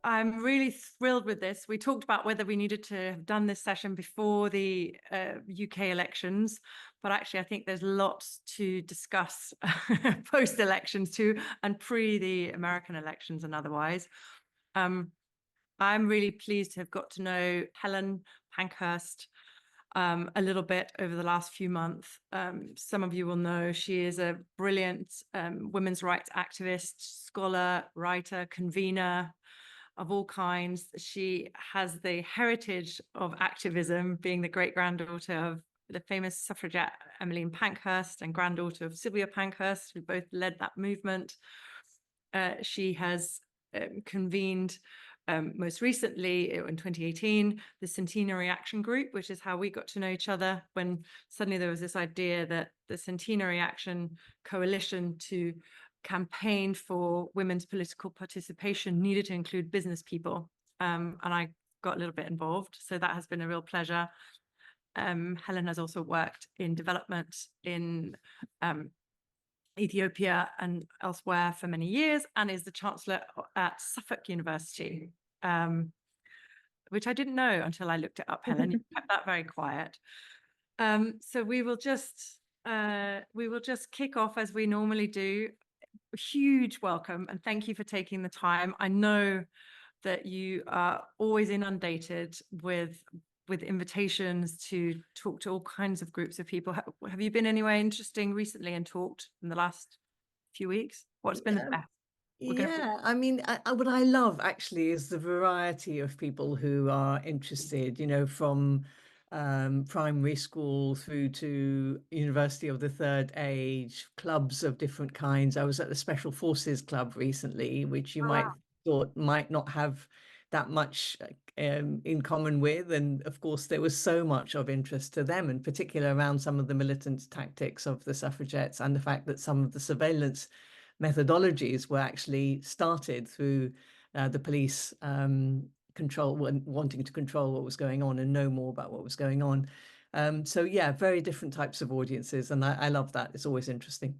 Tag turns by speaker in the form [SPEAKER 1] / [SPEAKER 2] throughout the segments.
[SPEAKER 1] I'm really thrilled with this. We talked about whether we needed to have done this session before the UK elections, but actually I think there's lots to discuss post-elections too, and pre the American elections and otherwise. I'm really pleased to have got to know Helen Pankhurst a little bit over the last few months. Some of you will know she is a brilliant women's rights activist, scholar, writer, convener of all kinds. She has the heritage of activism, being the great-granddaughter of the famous suffragette Emmeline Pankhurst and granddaughter of Sylvia Pankhurst, who both led that movement. She has convened most recently in 2018, the Centenary Action Group, which is how we got to know each other when suddenly there was this idea that the Centenary Action Coalition to campaign for women's political participation needed to include business people. And I got a little bit involved. So that has been a real pleasure. Helen has also worked in development in Ethiopia and elsewhere for many years, and is the Chancellor at Suffolk University, which I didn't know until I looked it up, Helen. You kept that very quiet. So we will just kick off as we normally do. A huge welcome and thank you for taking the time. I know that you are always inundated with invitations to talk to all kinds of groups of people. Have you been anywhere interesting recently and talked in the last few weeks? What's been the best?
[SPEAKER 2] I mean, what I love actually is the variety of people who are interested, from primary school through to University of the Third Age, clubs of different kinds. I was at the Special Forces Club recently, which you might thought might not have that much in common with. And of course, there was so much of interest to them, in particular around some of the militant tactics of the suffragettes and the fact that some of the surveillance methodologies were actually started through the police wanting to control what was going on and know more about what was going on. So yeah, very different types of audiences, and I love that. It's always interesting.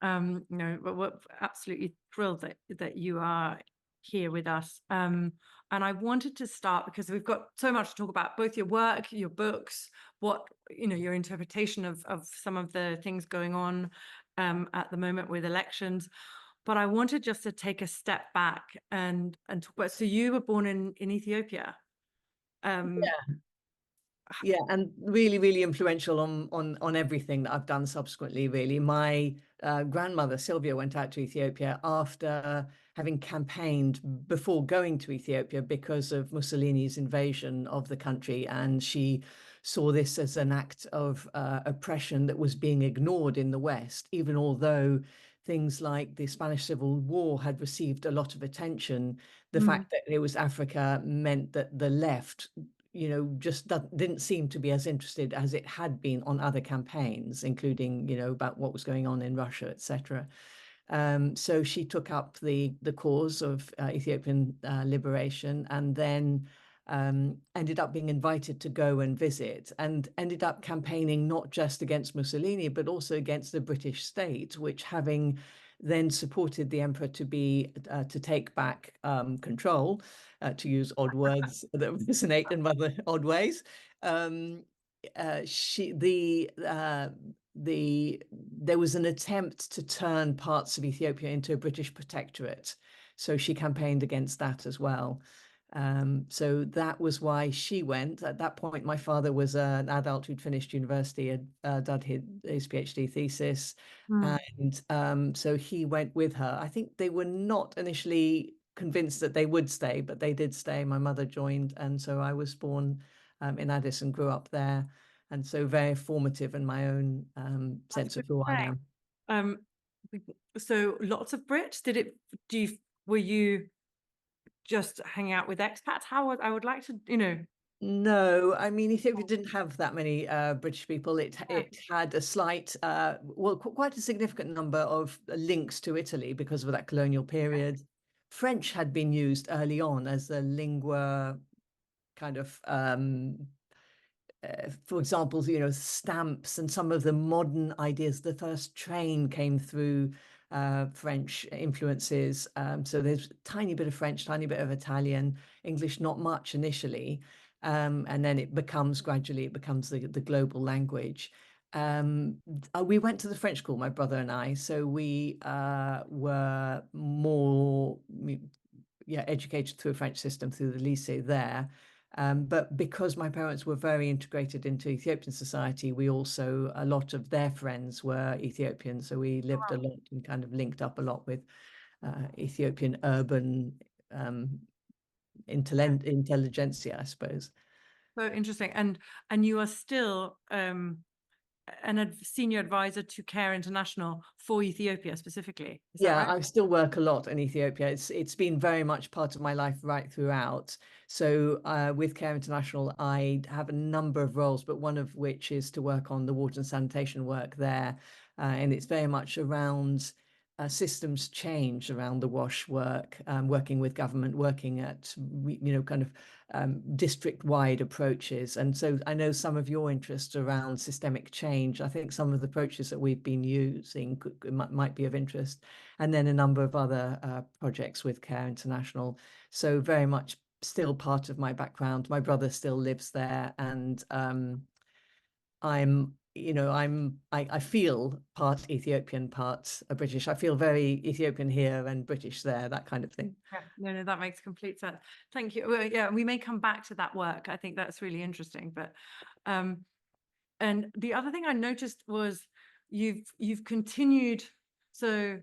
[SPEAKER 1] No, but we're absolutely thrilled that you are here with us. And I wanted to start because we've got so much to talk about, both your work, your books, your interpretation of some of the things going on at the moment with elections. But I wanted just to take a step back and talk about, so you were born in Ethiopia.
[SPEAKER 2] Yeah, and really, really influential on everything that I've done subsequently, really. My grandmother, Sylvia, went out to Ethiopia after having campaigned before going to Ethiopia because of Mussolini's invasion of the country. And she saw this as an act of oppression that was being ignored in the West, even although things like the Spanish Civil War had received a lot of attention. The fact that it was Africa meant that the left just didn't seem to be as interested as it had been on other campaigns, including, about what was going on in Russia, etc. So she took up the cause of Ethiopian liberation, and then ended up being invited to go and visit, and ended up campaigning not just against Mussolini, but also against the British state, which, having then supported the emperor to take back control, to use odd words that resonate in other odd ways. There was an attempt to turn parts of Ethiopia into a British protectorate, so she campaigned against that as well. So that was why she went. At that point, my father was an adult who'd finished university, had done his PhD thesis. And so he went with her. I think they were not initially convinced that they would stay, but they did stay. My mother joined. And so I was born in Addis and grew up there. And so very formative in my own sense of who I am.
[SPEAKER 1] So lots of Brits. Were you just hanging out with expats? I would like to,
[SPEAKER 2] No, I mean, Ethiopia didn't have that many British people. It had a slight, quite a significant number of links to Italy because of that colonial period. French had been used early on as a lingua kind of, for example, stamps and some of the modern ideas. The first train came through French influences. So there's a tiny bit of French, tiny bit of Italian, English, not much initially. And then it becomes gradually, it becomes the global language. We went to the French school, my brother and I, so we were more educated through a French system, through the lycée there. But because my parents were very integrated into Ethiopian society, we also, a lot of their friends were Ethiopian. So we lived a lot and kind of linked up a lot with Ethiopian urban intelligentsia, I suppose.
[SPEAKER 1] So interesting. And you are still senior advisor to Care International for Ethiopia specifically. Is that
[SPEAKER 2] Yeah,
[SPEAKER 1] right?
[SPEAKER 2] I still work a lot in Ethiopia. It's been very much part of my life right throughout. So with Care International, I have a number of roles, but one of which is to work on the water and sanitation work there. And it's very much around systems change around the WASH work, working with government, working at, kind of district-wide approaches. And so I know some of your interests around systemic change. I think some of the approaches that we've been using might be of interest. And then a number of other projects with Care International. So very much still part of my background. My brother still lives there, and I feel part Ethiopian, part British. I feel very Ethiopian here and British there, that kind of thing.
[SPEAKER 1] Yeah, no, that makes complete sense. Thank you. Well, yeah, we may come back to that work. I think that's really interesting. But and the other thing I noticed was you've continued. So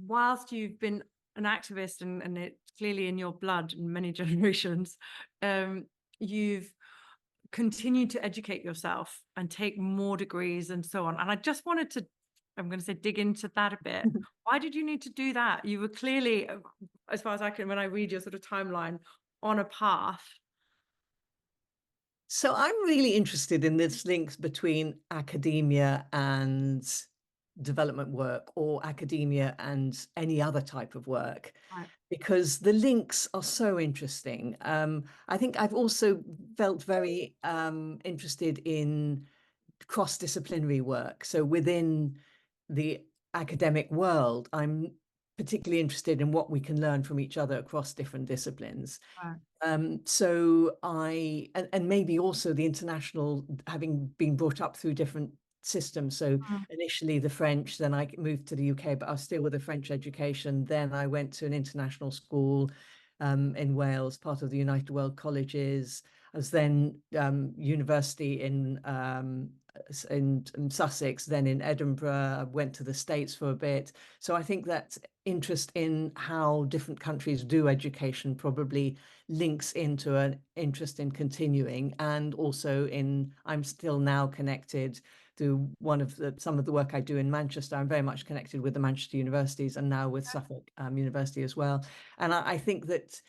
[SPEAKER 1] whilst you've been an activist and it's clearly in your blood in many generations, you've continued to educate yourself and take more degrees and so on. And I just wanted to, I'm going to say, dig into that a bit. Why did you need to do that? You were clearly, as far as I can, when I read your sort of timeline, on a path.
[SPEAKER 2] So I'm really interested in this links between academia and development work, or academia and any other type of work,
[SPEAKER 1] Right.
[SPEAKER 2] because the links are so interesting. I think I've also felt very interested in cross-disciplinary work. So within the academic world, I'm particularly interested in what we can learn from each other across different disciplines.
[SPEAKER 1] Right.
[SPEAKER 2] So and maybe also the international, having been brought up through different systems. So initially the French, then I moved to the UK, but I was still with a French education. Then I went to an international school in Wales, part of the United World Colleges. I was then university in Sussex, then in Edinburgh. I went to the States for a bit. So I think that interest in how different countries do education probably links into an interest in continuing, and also I'm still now connected through some of the work I do in Manchester. I'm very much connected with the Manchester universities, and now with Suffolk University as well. And I think that,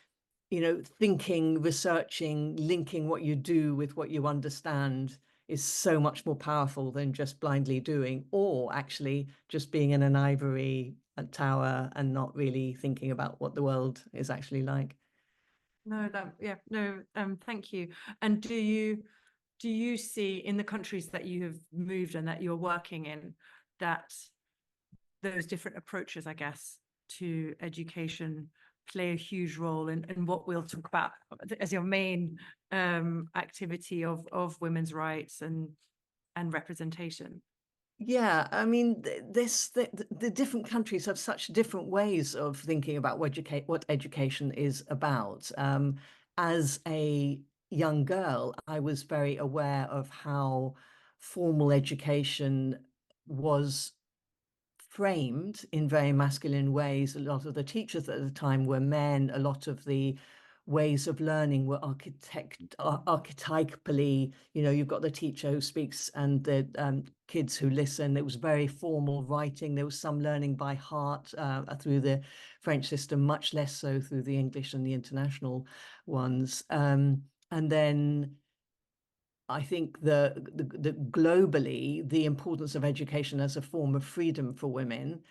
[SPEAKER 2] thinking, researching, linking what you do with what you understand is so much more powerful than just blindly doing, or actually just being in an ivory tower and not really thinking about what the world is actually like.
[SPEAKER 1] No, thank you. And do you see in the countries that you have moved and that you're working in, that those different approaches, I guess, to education play a huge role in what we'll talk about as your main activity of women's rights and representation?
[SPEAKER 2] Yeah, I mean, the different countries have such different ways of thinking about what education is about. As a young girl, I was very aware of how formal education was framed in very masculine ways. A lot of the teachers at the time were men. A lot of the ways of learning were archetypally, you've got the teacher who speaks and the kids who listen. It was very formal writing. There was some learning by heart through the French system, much less so through the English and the international ones. And then I think the globally, the importance of education as a form of freedom for women,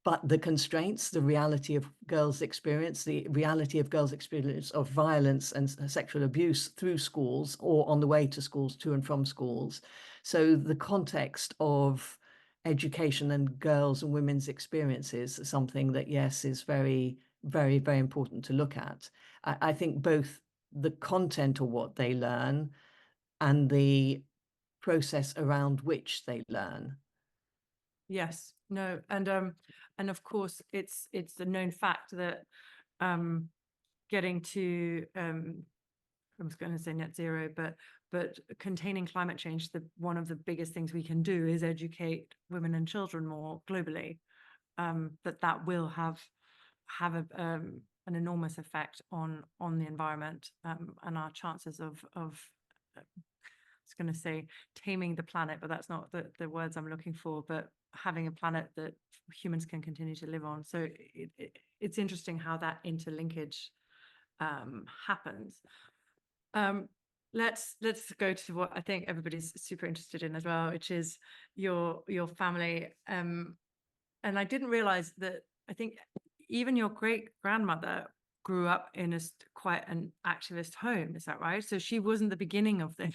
[SPEAKER 2] but the constraints, the reality of girls' experience, the reality of girls' experience of violence and sexual abuse through schools or on the way to schools, to and from schools. So the context of education and girls and women's experiences something that, yes, is very, very, very important to look at. I think both the content of what they learn and the process around which they learn.
[SPEAKER 1] Yes, no, and of course it's a known fact that getting to I was going to say net zero, but containing climate change, one of the biggest things we can do is educate women and children more globally. That will have an enormous effect on the environment, and our chances of I was going to say taming the planet, but that's not the words I'm looking for, but having a planet that humans can continue to live on. So it's interesting how that interlinkage happens. Let's go to what I think everybody's super interested in as well, which is your family. And I didn't realize that I think even your great grandmother grew up in quite an activist home. Is that right? So she wasn't the beginning of this.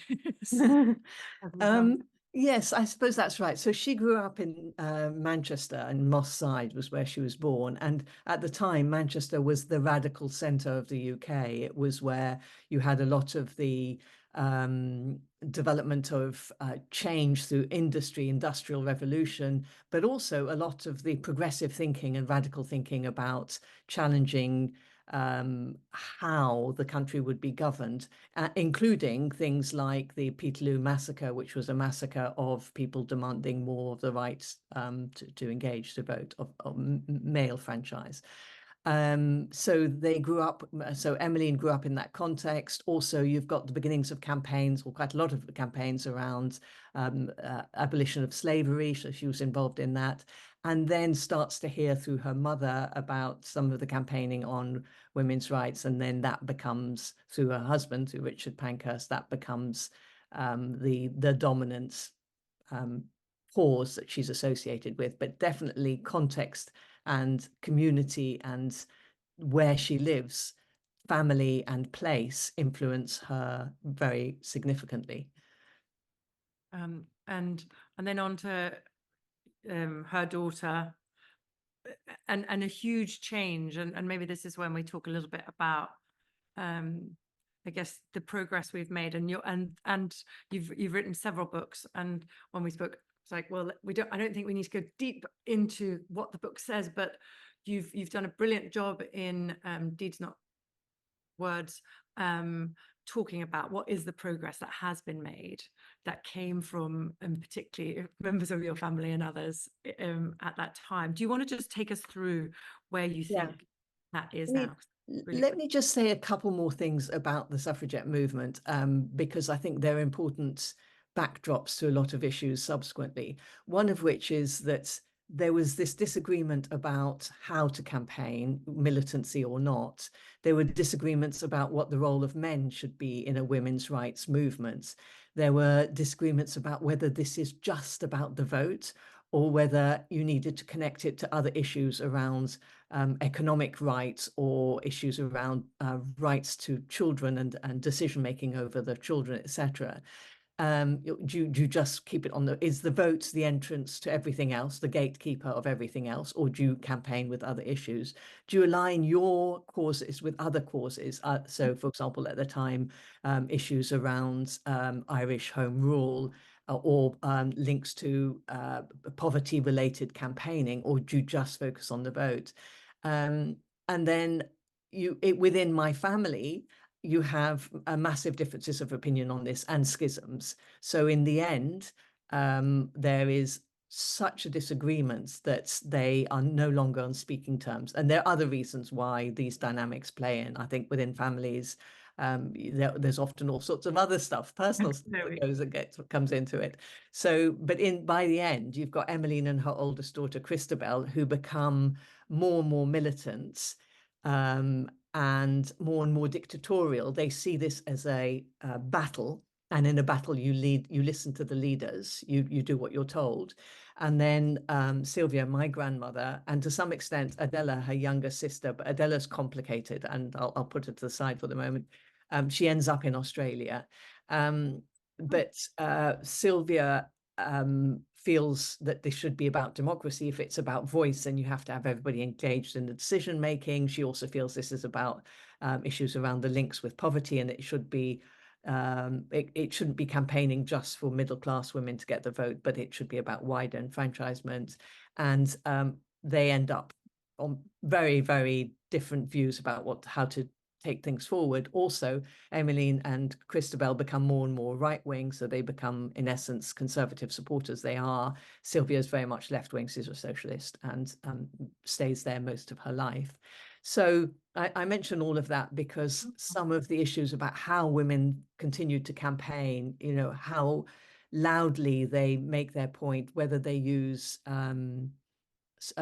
[SPEAKER 2] Yes, I suppose that's right. So she grew up in Manchester, and Moss Side was where she was born. And at the time, Manchester was the radical centre of the UK. It was where you had a lot of the development of change through industry, industrial revolution, but also a lot of the progressive thinking and radical thinking about challenging how the country would be governed, including things like the Peterloo massacre, which was a massacre of people demanding more of the rights to engage, to vote, of male franchise. So they grew up, so Emmeline grew up in that context. Also, you've got the beginnings of campaigns, or quite a lot of campaigns around abolition of slavery. So she was involved in that, and then starts to hear through her mother about some of the campaigning on women's rights. And then that becomes, through her husband, through Richard Pankhurst, that becomes the dominant cause that she's associated with. But definitely context and community and where she lives, family and place influence her very significantly.
[SPEAKER 1] And then on to her daughter, and a huge change, and maybe this is when we talk a little bit about I guess the progress we've made, and you've written several books, and when we spoke it's like, well, I don't think we need to go deep into what the book says, but you've done a brilliant job in Deeds Not Words, talking about what is the progress that has been made, that came from particularly members of your family and others at that time. Do you want to just take us through where you think that is now?
[SPEAKER 2] Let me just say a couple more things about the suffragette movement, because I think they're important backdrops to a lot of issues subsequently. One of which is that there was this disagreement about how to campaign, militancy or not. There were disagreements about what the role of men should be in a women's rights movement. There were disagreements about whether this is just about the vote, or whether you needed to connect it to other issues around economic rights, or issues around rights to children and decision-making over the children, etc. Do you just keep it on is the vote the entrance to everything else, the gatekeeper of everything else, or do you campaign with other issues? Do you align your causes with other causes? So, for example, at the time, issues around Irish Home Rule, or links to poverty-related campaigning, or do you just focus on the vote? And then within my family, you have massive differences of opinion on this and schisms. So in the end, there is such a disagreement that they are no longer on speaking terms. And there are other reasons why these dynamics play in. I think within families, there's often all sorts of other stuff, personal stuff that comes into it. So, but by the end, you've got Emmeline and her oldest daughter, Christabel, who become more and more militant, and more dictatorial. They see this as a battle, and in a battle you listen to the leaders, you do what you're told. And then Sylvia, my grandmother, and to some extent Adela, her younger sister, but Adela's complicated, and I'll put her to the side for the moment. She ends up in Australia, but Sylvia feels that this should be about democracy. If it's about voice, then you have to have everybody engaged in the decision making. She also feels this is about issues around the links with poverty, and it should be it shouldn't be campaigning just for middle class women to get the vote, but it should be about wider enfranchisement. And they end up on very, very different views about how to take things forward. Also, Emmeline and Christabel become more and more right-wing, so they become, in essence, conservative supporters. They are. Sylvia's very much left-wing. She's a socialist and stays there most of her life. So I mention all of that because some of the issues about how women continue to campaign, you know, how loudly they make their point, whether they use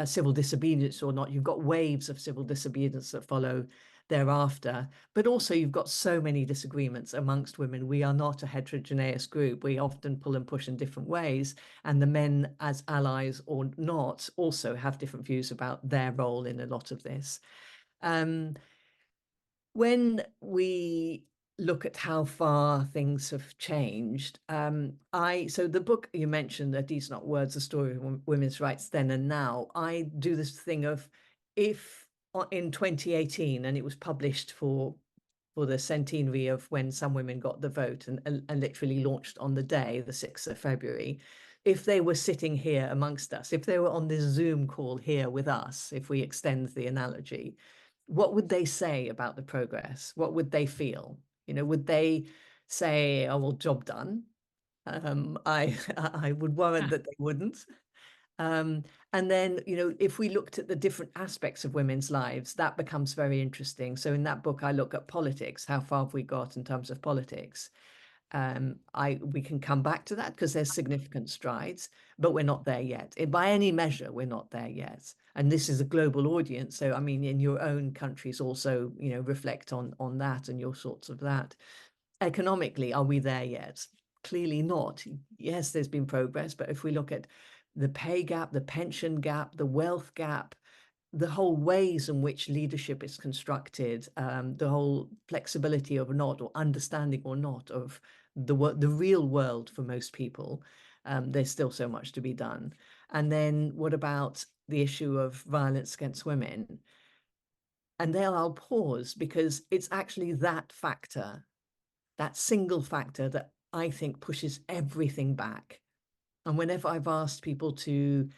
[SPEAKER 2] civil disobedience or not. You've got waves of civil disobedience that follow thereafter, but also you've got so many disagreements amongst women. We are not a heterogeneous group. We often pull and push in different ways, and the men, as allies or not, also have different views about their role in a lot of this. When we look at how far things have changed, so the book you mentioned, These Not Words, a story of women's rights then and now, I do this thing of, if in 2018, and it was published for the centenary of when some women got the vote, and literally launched on the day, the 6th of February, if they were sitting here amongst us, if they were on this Zoom call here with us, if we extend the analogy, what would they say about the progress? What would they feel? You know, would they say, "Oh, well, job done"? I would warrant that they wouldn't. And then, you know, if we looked at the different aspects of women's lives, that becomes very interesting. So in that book, I look at politics. How far have we got in terms of politics? We can come back to that because there's significant strides, but we're not there yet. By any measure, we're not there yet. And this is a global audience. So, I mean, in your own countries also, you know, reflect on that and your sorts of that. Economically, are we there yet? Clearly not. Yes, there's been progress, but if we look at the pay gap, the pension gap, the wealth gap, the whole ways in which leadership is constructed, the whole flexibility of not, or understanding or not, of the real world for most people, there's still so much to be done. And then what about the issue of violence against women? And there I'll pause, because it's actually that factor, that single factor, that I think pushes everything back. And whenever I've asked people to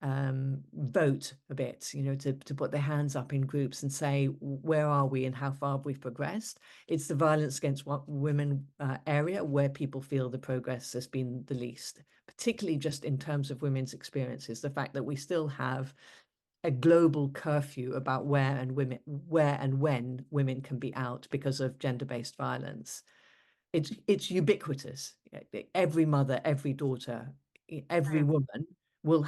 [SPEAKER 2] vote a bit, you know, to put their hands up in groups and say, where are we and how far have we progressed? It's the violence against women area where people feel the progress has been the least, particularly just in terms of women's experiences. The fact that we still have a global curfew about where and when women can be out because of gender-based violence. It's ubiquitous. Every mother, every daughter, every woman will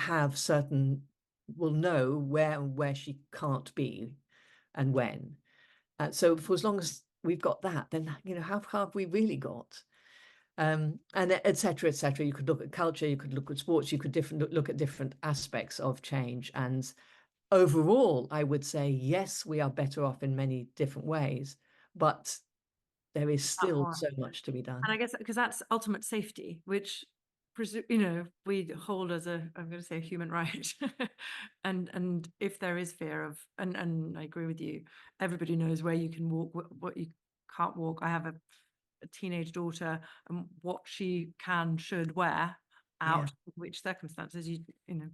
[SPEAKER 2] know where she can't be and when. So for as long as we've got that, then, you know, how far have we really got? And et cetera, et cetera. You could look at culture, you could look at sports, you could look at different aspects of change. And overall, I would say, yes, we are better off in many different ways, but there is still so much to be done.
[SPEAKER 1] And I guess because that's ultimate safety, which, you know, we hold as I'm going to say, a human right. And if there is fear of, and I agree with you, everybody knows where you can walk, what you can't walk. I have a teenage daughter, and what she should wear out, which circumstances, you know,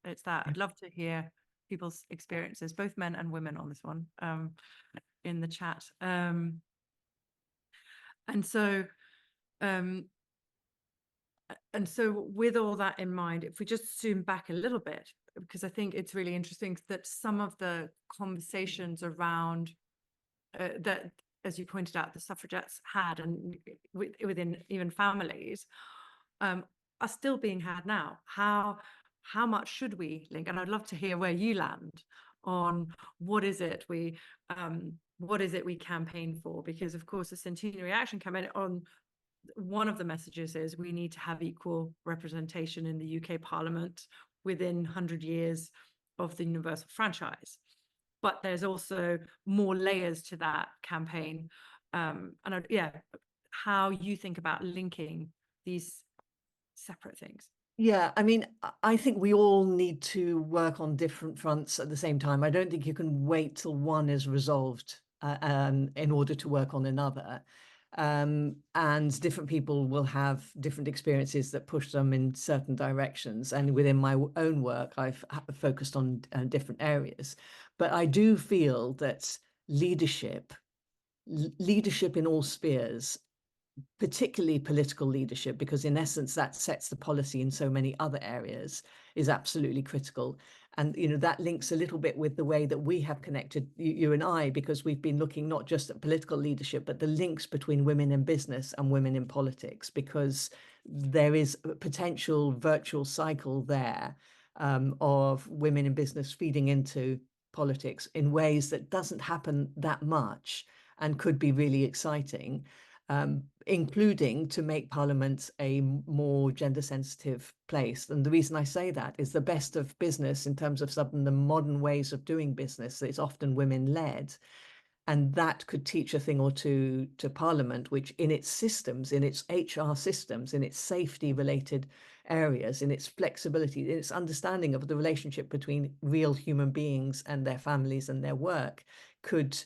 [SPEAKER 1] it's that. I'd love to hear people's experiences, both men and women, on this one, in the chat. And so with all that in mind, if we just zoom back a little bit, because I think it's really interesting that some of the conversations around that, as you pointed out, the suffragettes had, and within even families, are still being had now. How much should we link? And I'd love to hear where you land on what is it we campaign for, because of course the Centenary Action Campaign, on one of the messages is we need to have equal representation in the UK Parliament within 100 years of the universal franchise. But there's also more layers to that campaign, and how you think about linking these separate things.
[SPEAKER 2] Yeah, I mean, I think we all need to work on different fronts at the same time. I don't think you can wait till one is resolved in order to work on another. And different people will have different experiences that push them in certain directions. And within my own work, I've focused on different areas. But I do feel that leadership, leadership in all spheres, particularly political leadership, because in essence that sets the policy in so many other areas, is absolutely critical. And that links a little bit with the way that we have connected, you and I, because we've been looking not just at political leadership, but the links between women in business and women in politics, because there is a potential virtual cycle there, of women in business feeding into politics in ways that doesn't happen that much and could be really exciting, including to make Parliament a more gender sensitive place. And the reason I say that is the best of business in terms of some of the modern ways of doing business is often women led. And that could teach a thing or two to Parliament, which in its systems, in its HR systems, in its safety related areas, in its flexibility, in its understanding of the relationship between real human beings and their families and their work, could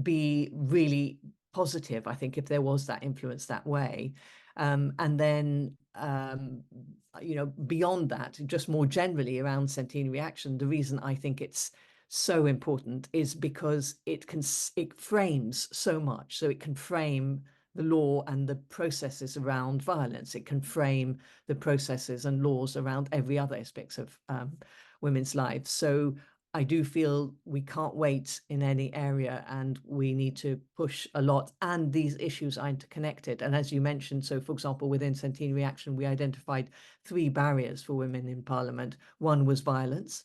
[SPEAKER 2] be really positive, I think, if there was that influence that way. And then, beyond that, just more generally around centenary action, the reason I think it's so important is because it frames so much. So it can frame the law and the processes around violence. It can frame the processes and laws around every other aspects of women's lives. So I do feel we can't wait in any area, and we need to push a lot. And these issues are interconnected. And as you mentioned, so for example, within Centenary Action, we identified 3 barriers for women in Parliament. One was violence.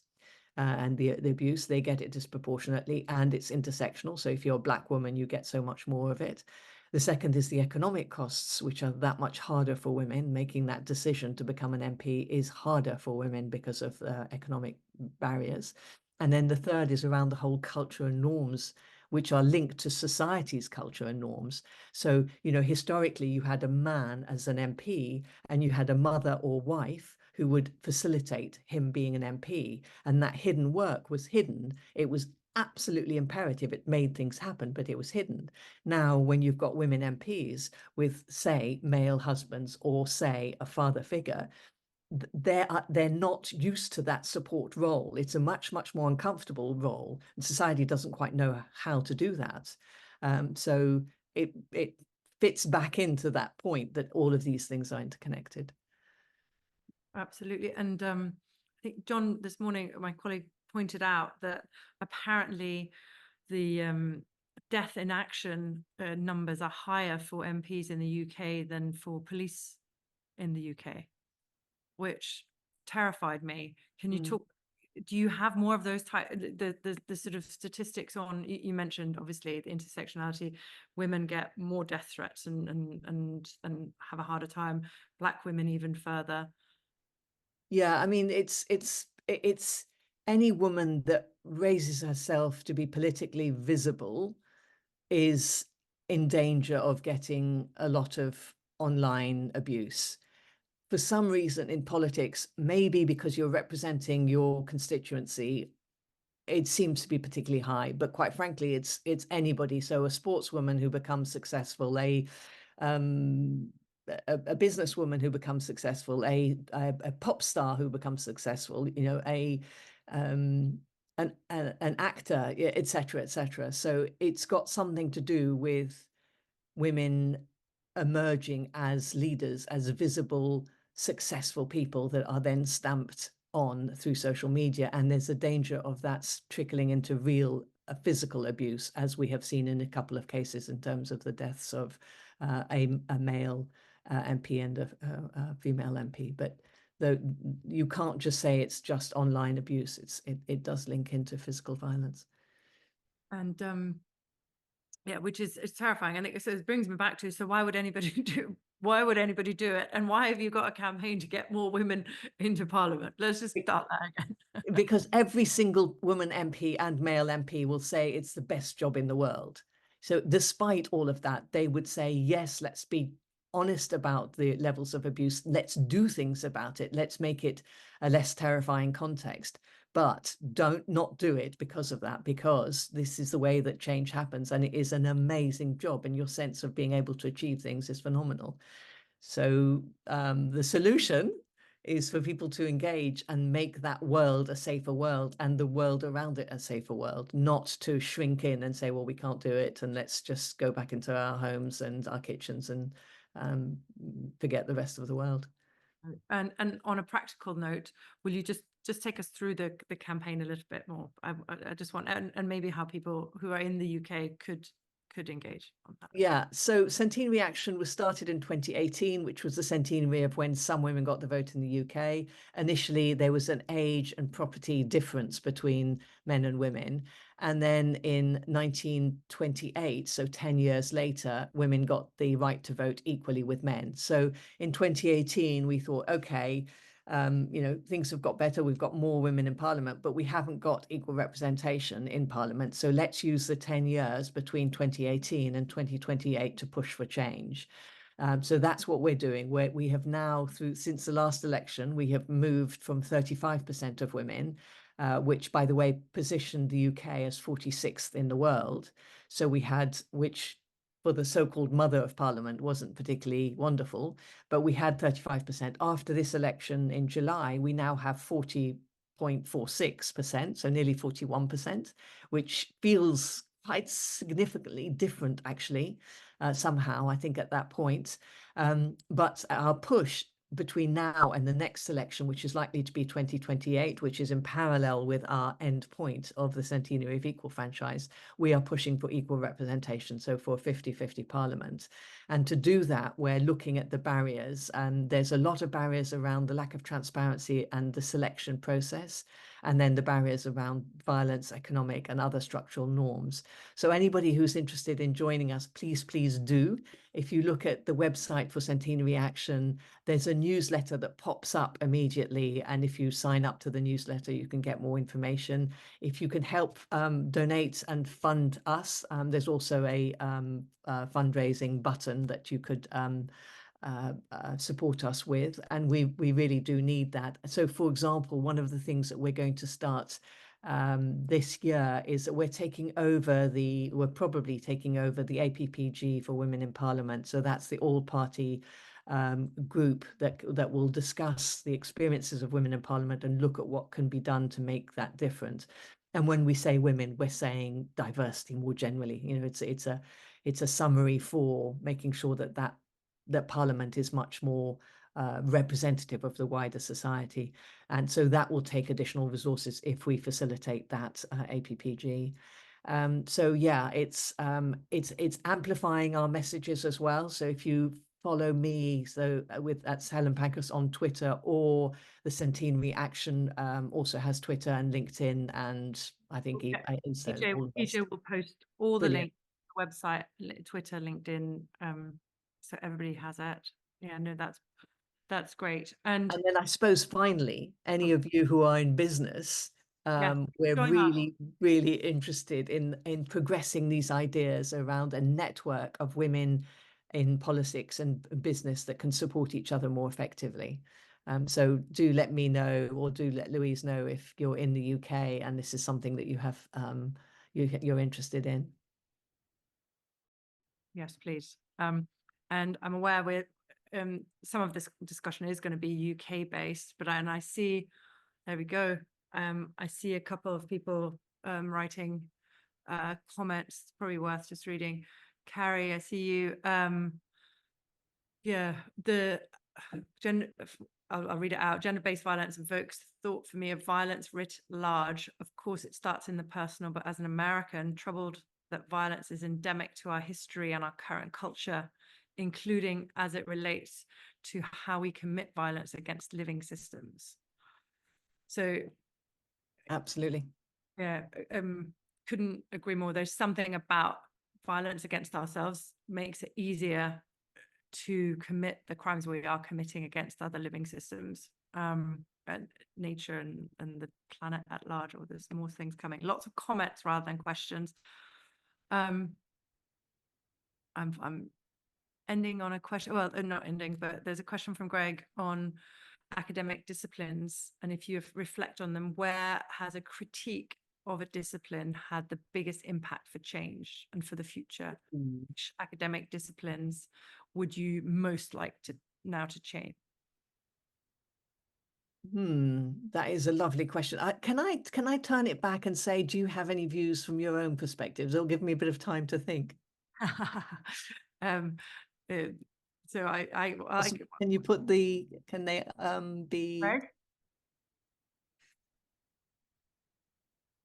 [SPEAKER 2] And the abuse, they get it disproportionately, and it's intersectional. So if you're a Black woman, you get so much more of it. The second is the economic costs, which are that much harder for women. Making that decision to become an MP is harder for women because of economic barriers. And then the third is around the whole culture and norms, which are linked to society's culture and norms. So, historically, you had a man as an MP, and you had a mother or wife who would facilitate him being an MP. And that hidden work was hidden. It was absolutely imperative. It made things happen, but it was hidden. Now, when you've got women MPs with, say, male husbands or, say, a father figure, they're not used to that support role. It's a much more uncomfortable role, and society doesn't quite know how to do that. So it fits back into that point that all of these things are interconnected.
[SPEAKER 1] Absolutely. And I think John, this morning, my colleague pointed out that apparently the death in action numbers are higher for MPs in the UK than for police in the UK, which terrified me. Can you talk? Do you have more of those type the sort of statistics on? You mentioned obviously the intersectionality. Women get more death threats and have a harder time. Black women even further.
[SPEAKER 2] Yeah, I mean, it's any woman that raises herself to be politically visible is in danger of getting a lot of online abuse. For some reason in politics, maybe because you're representing your constituency, it seems to be particularly high. But quite frankly, it's anybody. So a sportswoman who becomes successful, um, a businesswoman who becomes successful, a pop star who becomes successful, an actor, etc., etc. So it's got something to do with women emerging as leaders, as visible, successful people that are then stamped on through social media. And there's a danger of that trickling into real physical abuse, as we have seen in a couple of cases in terms of the deaths of a male MP and a female MP. But you can't just say it's just online abuse. It does link into physical violence.
[SPEAKER 1] And yeah, which is it's terrifying. And it brings me back to, so why would anybody do it? And why have you got a campaign to get more women into Parliament? Let's just start that again.
[SPEAKER 2] Because every single woman MP and male MP will say it's the best job in the world. So despite all of that, they would say, yes, let's be honest about the levels of abuse. Let's do things about it. Let's make it a less terrifying context. But don't not do it because of that, because this is the way that change happens. And it is an amazing job. And your sense of being able to achieve things is phenomenal. So the solution is for people to engage and make that world a safer world and the world around it a safer world, not to shrink in and say, well, we can't do it and let's just go back into our homes and our kitchens and forget the rest of the world.
[SPEAKER 1] And on a practical note, will you just take us through the campaign a little bit more? I just want, and maybe how people who are in the UK could engage on that.
[SPEAKER 2] Yeah, so Centenary Action was started in 2018, which was the centenary of when some women got the vote in the UK. Initially, there was an age and property difference between men and women. And then in 1928, so 10 years later, women got the right to vote equally with men. So in 2018, we thought, okay, things have got better. We've got more women in Parliament, but we haven't got equal representation in Parliament. So let's use the 10 years between 2018 and 2028 to push for change. So that's what we're doing. We have now, since the last election, we have moved from 35% of women, which, by the way, positioned the UK as 46th in the world. So we had, which for the so-called mother of Parliament wasn't particularly wonderful, but we had 35%. After this election in July, we now have 40.46%, so nearly 41%, which feels quite significantly different, actually, somehow, I think, at that point. But our push between now and the next election, which is likely to be 2028, which is in parallel with our end point of the centenary of equal franchise, we are pushing for equal representation, so for a 50-50 parliament. And to do that, we're looking at the barriers, and there's a lot of barriers around the lack of transparency and the selection process, and then the barriers around violence, economic and other structural norms. So anybody who's interested in joining us, please do. If you look at the website for Centenary Action, there's a newsletter that pops up immediately. And if you sign up to the newsletter, you can get more information. If you can help donate and fund us, there's also a fundraising button that you could support us with. And we really do need that. So, for example, one of the things that we're going to start this year is that we're probably taking over the APPG for Women in Parliament. So that's the all-party group that will discuss the experiences of women in Parliament and look at what can be done to make that different. And when we say women, we're saying diversity more generally. It's a summary for making sure that Parliament is much more representative of the wider society. And so that will take additional resources if we facilitate that APPG. So yeah, it's amplifying our messages as well. So if you follow me, that's Helen Pankhurst on Twitter, or the Centenary Action also has Twitter and LinkedIn, and I think
[SPEAKER 1] EJ will post all the links, website, Twitter, LinkedIn, so everybody has it. Yeah, no, that's great. And
[SPEAKER 2] then I suppose finally, any of you who are in business, we're really interested in progressing these ideas around a network of women in politics and business that can support each other more effectively. So do let me know, or do let Louise know if you're in the UK and this is something that you have you're interested in.
[SPEAKER 1] Yes, please. And I'm aware some of this discussion is going to be UK based, but I see, there we go. I see a couple of people writing comments, probably worth just reading. Carrie, I see you. Yeah, I'll read it out. Gender-based violence evokes thought for me of violence writ large. Of course, it starts in the personal, but as an American, troubled that violence is endemic to our history and our current culture, including as it relates to how we commit violence against living systems. So
[SPEAKER 2] absolutely.
[SPEAKER 1] Yeah, couldn't agree more. There's something about violence against ourselves makes it easier to commit the crimes we are committing against other living systems, and nature and the planet at large. Or there's more things coming. Lots of comments rather than questions. I'm ending on a question, well, not ending, but there's a question from Greg on academic disciplines. And if you reflect on them, where has a critique of a discipline had the biggest impact for change and for the future? Which academic disciplines would you most like to now to change?
[SPEAKER 2] That is a lovely question. Can I turn it back and say, do you have any views from your own perspectives? It'll give me a bit of time to think.
[SPEAKER 1] So
[SPEAKER 2] Can you put the, can they be?
[SPEAKER 1] Greg?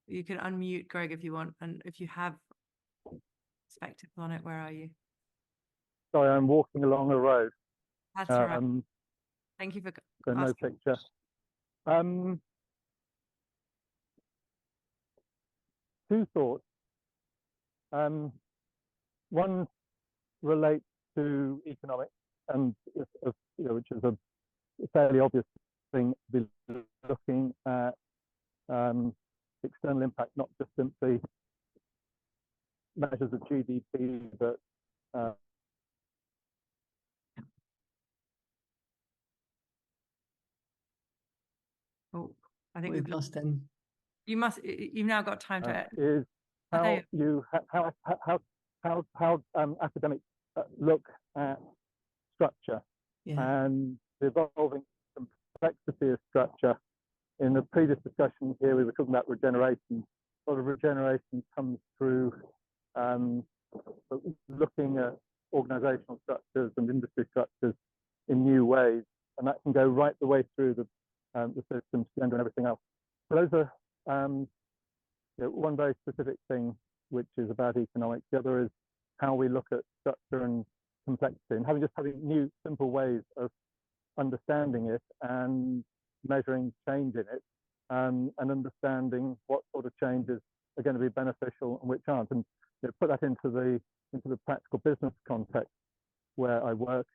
[SPEAKER 1] You can unmute Greg if you want, and if you have perspective on it, where are you?
[SPEAKER 3] Sorry, I'm walking along a road.
[SPEAKER 1] That's all right. Thank you for
[SPEAKER 3] So no
[SPEAKER 1] asking.
[SPEAKER 3] picture. Two thoughts. One relates to economics, and which is a fairly obvious thing to be looking at external impact, not just simply measures of GDP, but
[SPEAKER 1] Oh, I think
[SPEAKER 2] We've lost him.
[SPEAKER 1] You've now got time to
[SPEAKER 3] is how you how academics look at structure and the evolving complexity of structure. In the previous discussion here, we were talking about regeneration. A lot of regeneration comes through looking at organizational structures and industry structures in new ways, and that can go right the way through the systems, gender, and everything else. So those are one very specific thing, which is about economics. The other is how we look at structure and complexity, and having new, simple ways of understanding it and measuring change in it, and understanding what sort of changes are going to be beneficial and which aren't, and put that into the practical business context where I work.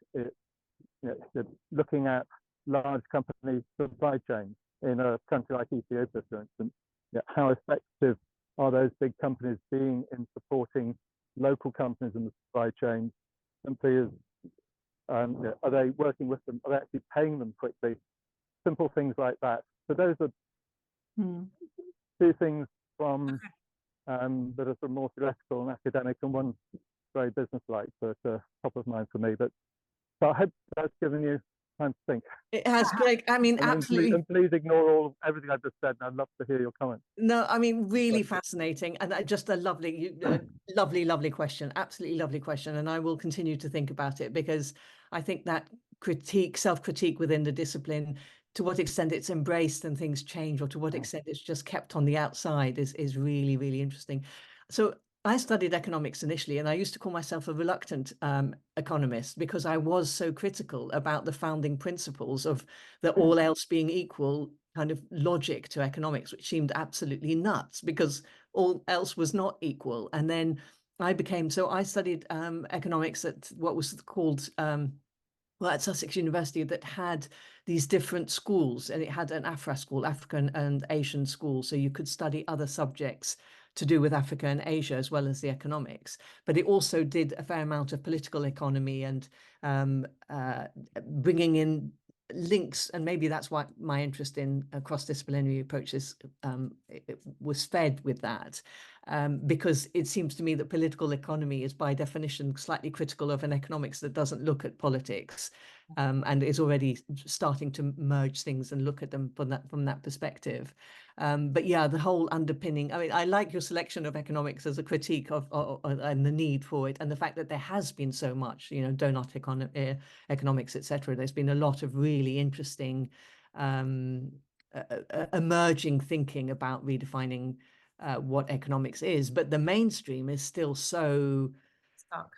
[SPEAKER 3] Looking at large company supply chains in a country like Ethiopia, for instance, how effective are those big companies being in supporting local companies in the supply chain? Simply as are they working with them? Are they actually paying them quickly? Simple things like that. So those are two things from that are more theoretical and academic, and one very business-like, but top of mind for me. But so I hope that's given you time to think.
[SPEAKER 2] It has, Greg. I mean, absolutely.
[SPEAKER 3] And please ignore everything I've just said. And I'd love to hear your comments.
[SPEAKER 2] No, I mean, really fascinating, and just a lovely, lovely question. Absolutely lovely question, and I will continue to think about it, because I think that self-critique within the discipline, to what extent it's embraced and things change, or to what extent it's just kept on the outside, is really, really interesting. So I studied economics initially, and I used to call myself a reluctant economist, because I was so critical about the founding principles of the all else being equal kind of logic to economics, which seemed absolutely nuts, because all else was not equal. And then I studied economics at what was called at Sussex University, that had these different schools, and it had an AFRA school, African and Asian school, so you could study other subjects to do with Africa and Asia as well as the economics. But it also did a fair amount of political economy and bringing in links, and maybe that's why my interest in cross-disciplinary approaches it was fed with that, because it seems to me that political economy is by definition slightly critical of an economics that doesn't look at politics, and is already starting to merge things and look at them from that perspective. But yeah, the whole underpinning, I mean, I like your selection of economics as a critique of and the need for it, and the fact that there has been so much, donut economics, etc. There's been a lot of really interesting emerging thinking about redefining what economics is, but the mainstream is still so stuck,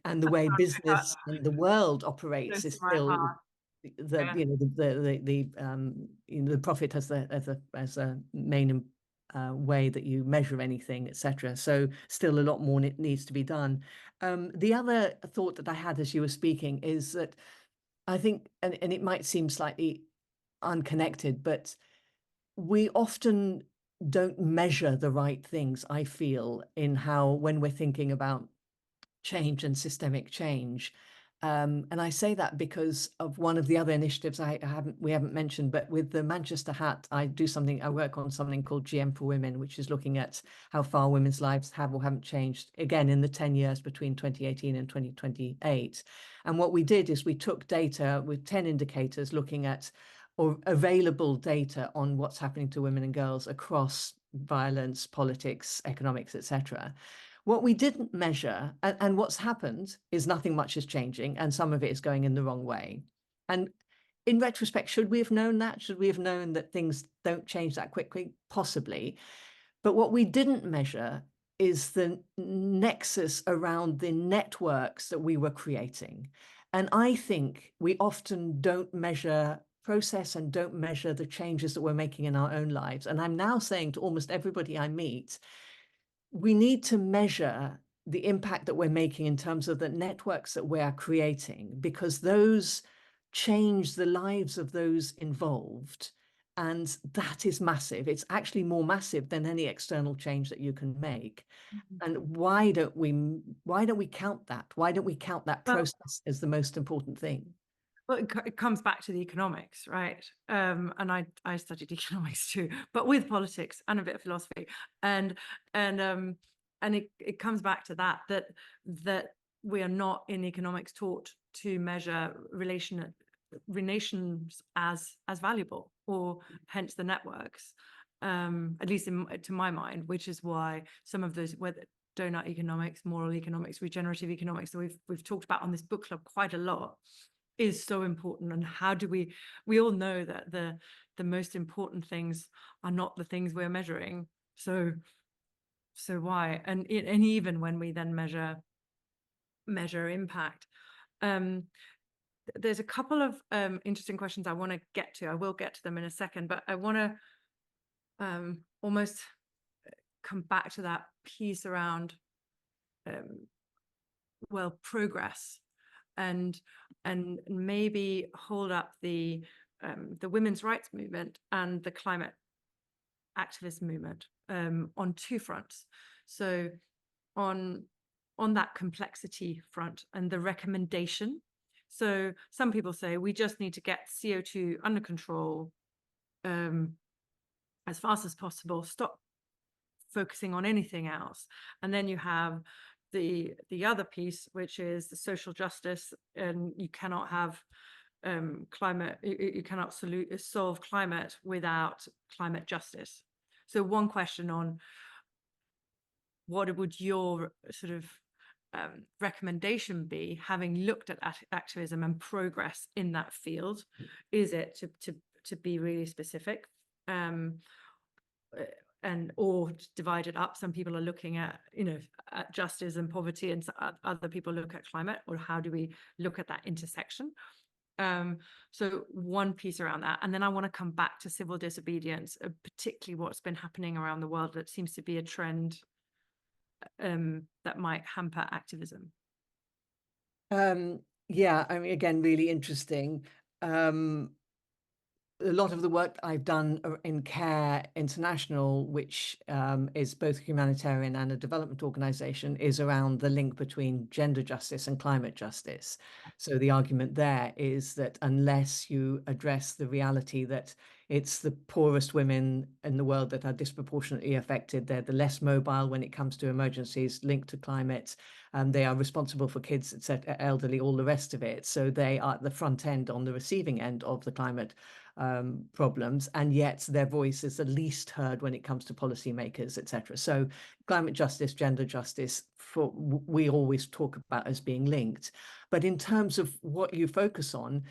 [SPEAKER 2] and the way business and the world operates is still the profit as a main way that you measure anything, etc. So still a lot more needs to be done. The other thought that I had as you were speaking is that I think, and it might seem slightly unconnected, but we often don't measure the right things, I feel, in when we're thinking about change and systemic change. And I say that because of one of the other initiatives we haven't mentioned, but with the Manchester Hat, I work on something called GM for Women, which is looking at how far women's lives have or haven't changed, again, in the 10 years between 2018 and 2028. And what we did is we took data with 10 indicators looking at or available data on what's happening to women and girls across violence, politics, economics, etc. What we didn't measure, and what's happened, is nothing much is changing, and some of it is going in the wrong way. And in retrospect, should we have known that? Should we have known that things don't change that quickly? Possibly. But what we didn't measure is the nexus around the networks that we were creating. And I think we often don't measure process and don't measure the changes that we're making in our own lives. And I'm now saying to almost everybody I meet, we need to measure the impact that we're making in terms of the networks that we are creating, because those change the lives of those involved. And that is massive. It's actually more massive than any external change that you can make. And why don't we count that? Why don't we count that process as the most important thing?
[SPEAKER 1] Well, it comes back to the economics, right? And I studied economics too, but with politics and a bit of philosophy, and it comes back to that we are not in economics taught to measure relations as valuable, or hence the networks, at least to my mind, which is why some of those, whether donut economics, moral economics, regenerative economics, that we've talked about on this book club quite a lot, is so important. And how do we all know that the most important things are not the things we're measuring, so why? And even when we then measure impact, there's a couple of interesting questions I want to get to. I will get to them in a second, but I want to almost come back to that piece around progress, and maybe hold up the women's rights movement and the climate activist movement on two fronts. So on that complexity front and the recommendation. So some people say we just need to get CO2 under control as fast as possible, stop focusing on anything else. And then you have the other piece, which is the social justice, and you cannot have climate, you cannot solve climate without climate justice. So one question on what would your sort of recommendation be, having looked at activism and progress in that field? Is it to be really specific, and or divide it up? Some people are looking at, at justice and poverty, and other people look at climate, or how do we look at that intersection? So one piece around that, and then I want to come back to civil disobedience, particularly what's been happening around the world that seems to be a trend that might hamper activism.
[SPEAKER 2] Yeah, I mean, again, really interesting. A lot of the work that I've done in CARE International, which is both a humanitarian and a development organization, is around the link between gender justice and climate justice. So the argument there is that unless you address the reality that it's the poorest women in the world that are disproportionately affected, they're the less mobile when it comes to emergencies linked to climate, they are responsible for kids, etc., elderly, all the rest of it. So they are at the front end, on the receiving end of the climate problems, and yet their voice is the least heard when it comes to policymakers, etc. So climate justice, gender justice, we always talk about as being linked. But in terms of what you focus on,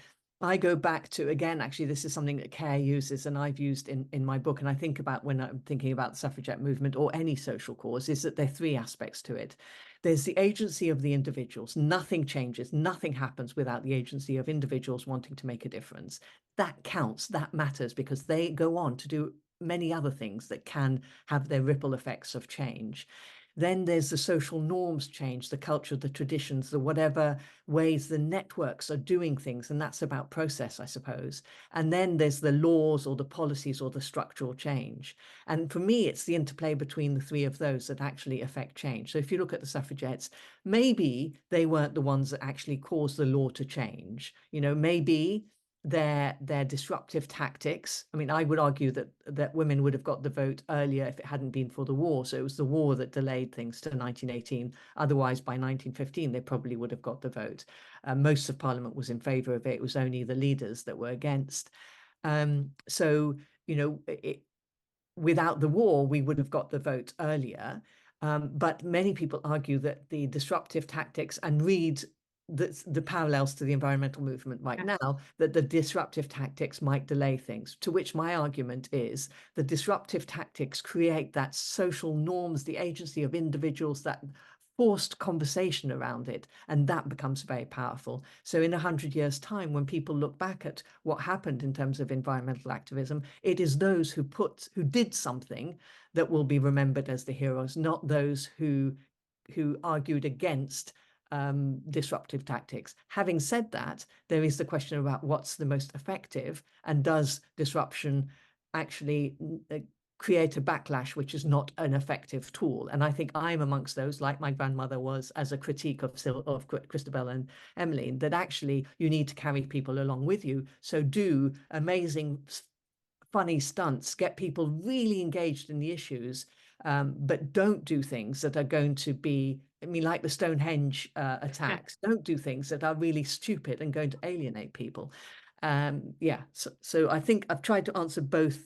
[SPEAKER 2] I go back to, again, actually, this is something that CARE uses and I've used in my book, and I think about when I'm thinking about the suffragette movement or any social cause, is that there are three aspects to it. There's the agency of the individuals. Nothing changes, nothing happens without the agency of individuals wanting to make a difference. That counts, that matters, because they go on to do many other things that can have their ripple effects of change. Then there's the social norms change, the culture, the traditions, the whatever ways the networks are doing things. And that's about process, I suppose. And then there's the laws or the policies or the structural change. And for me, it's the interplay between the three of those that actually affect change. So if you look at the suffragettes, maybe they weren't the ones that actually caused the law to change. You know, maybe their disruptive tactics. I mean, I would argue that women would have got the vote earlier if it hadn't been for the war. So it was the war that delayed things to 1918. Otherwise, by 1915, they probably would have got the vote. Most of Parliament was in favour of it. It was only the leaders that were against. So, you know, without the war, we would have got the vote earlier. But many people argue that the disruptive tactics, and read the parallels to the environmental movement right now, that the disruptive tactics might delay things, to which my argument is the disruptive tactics create that social norms, the agency of individuals, that forced conversation around it, and that becomes very powerful. So in 100 years' time, when people look back at what happened in terms of environmental activism, it is those who did something that will be remembered as the heroes, not those who argued against disruptive tactics. Having said that, there is the question about what's the most effective, and does disruption actually create a backlash which is not an effective tool. And I think I'm amongst those, like my grandmother was, as a critique of Christabel and Emmeline, that actually you need to carry people along with you. So do amazing, funny stunts, get people really engaged in the issues, but don't do things that are going to be, I mean, like the Stonehenge attacks. Don't do things that are really stupid and going to alienate people. Yeah, so I think I've tried to answer both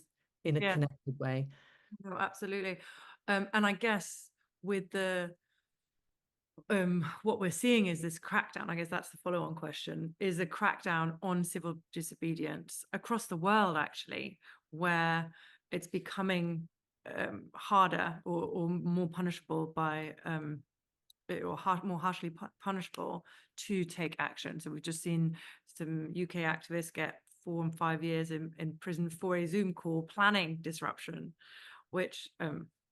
[SPEAKER 2] in a connected way.
[SPEAKER 1] No, absolutely. And I guess with the what we're seeing is this crackdown, I guess that's the follow-on question, is a crackdown on civil disobedience across the world, actually, where it's becoming harder or more punishable by or more harshly punishable to take action. So we've just seen some UK activists get 4 and 5 years in prison for a Zoom call planning disruption, which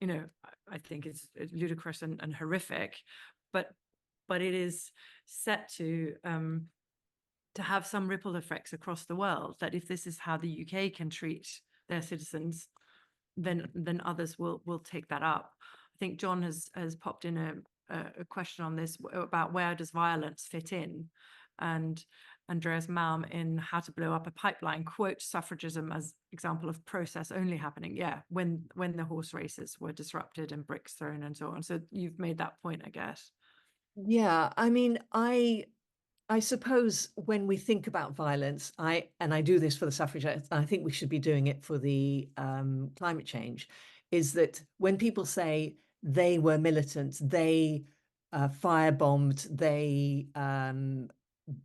[SPEAKER 1] you know, I think is ludicrous and horrific, but it is set to have some ripple effects across the world, that if this is how the UK can treat their citizens, then others will take that up. I think John has popped in a question on this about where does violence fit in, and Andreas Malm in How to Blow Up a Pipeline quotes suffragism as example of process only happening, when the horse races were disrupted and bricks thrown and so on. So you've made that point, I guess.
[SPEAKER 2] Yeah, I mean, I suppose when we think about violence, I do this for the suffragettes, and I think we should be doing it for the climate change, is that when people say they were militant, they firebombed, they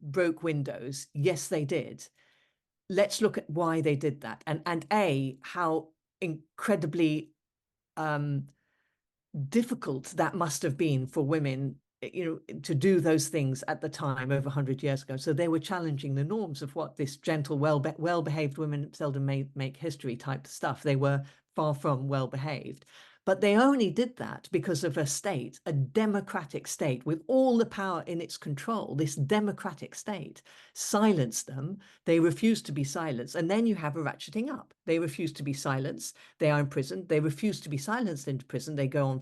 [SPEAKER 2] broke windows, yes, they did. Let's look at why they did that, and how incredibly difficult that must have been for women, you know, to do those things at the time over 100 years ago. So they were challenging the norms of what this gentle, well-behaved women seldom make history type stuff. They were far from well-behaved. But they only did that because of a state, a democratic state with all the power in its control. This democratic state silenced them. They refused to be silenced. And then you have a ratcheting up. They refuse to be silenced. They are imprisoned. They refuse to be silenced into prison. They go on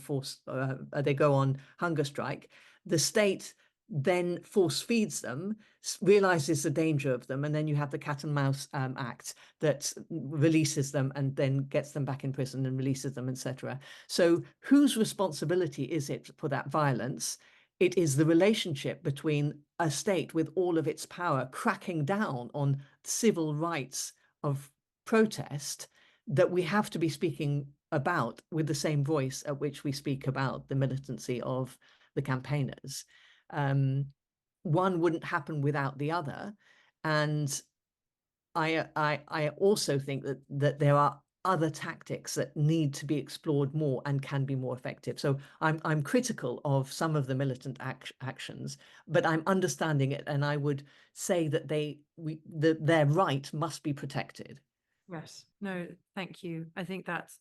[SPEAKER 2] they go on hunger strike. The state then force feeds them, realizes the danger of them, and then you have the cat and mouse act that releases them and then gets them back in prison and releases them, etc. So whose responsibility is it for that violence? It is the relationship between a state with all of its power cracking down on civil rights of protest that we have to be speaking about with the same voice at which we speak about the militancy of the campaigners. One wouldn't happen without the other. And I also think that there are other tactics that need to be explored more and can be more effective. So I'm critical of some of the militant actions, but I'm understanding it, and I would say that their right must be protected.
[SPEAKER 1] Yes. No, thank you. I think that's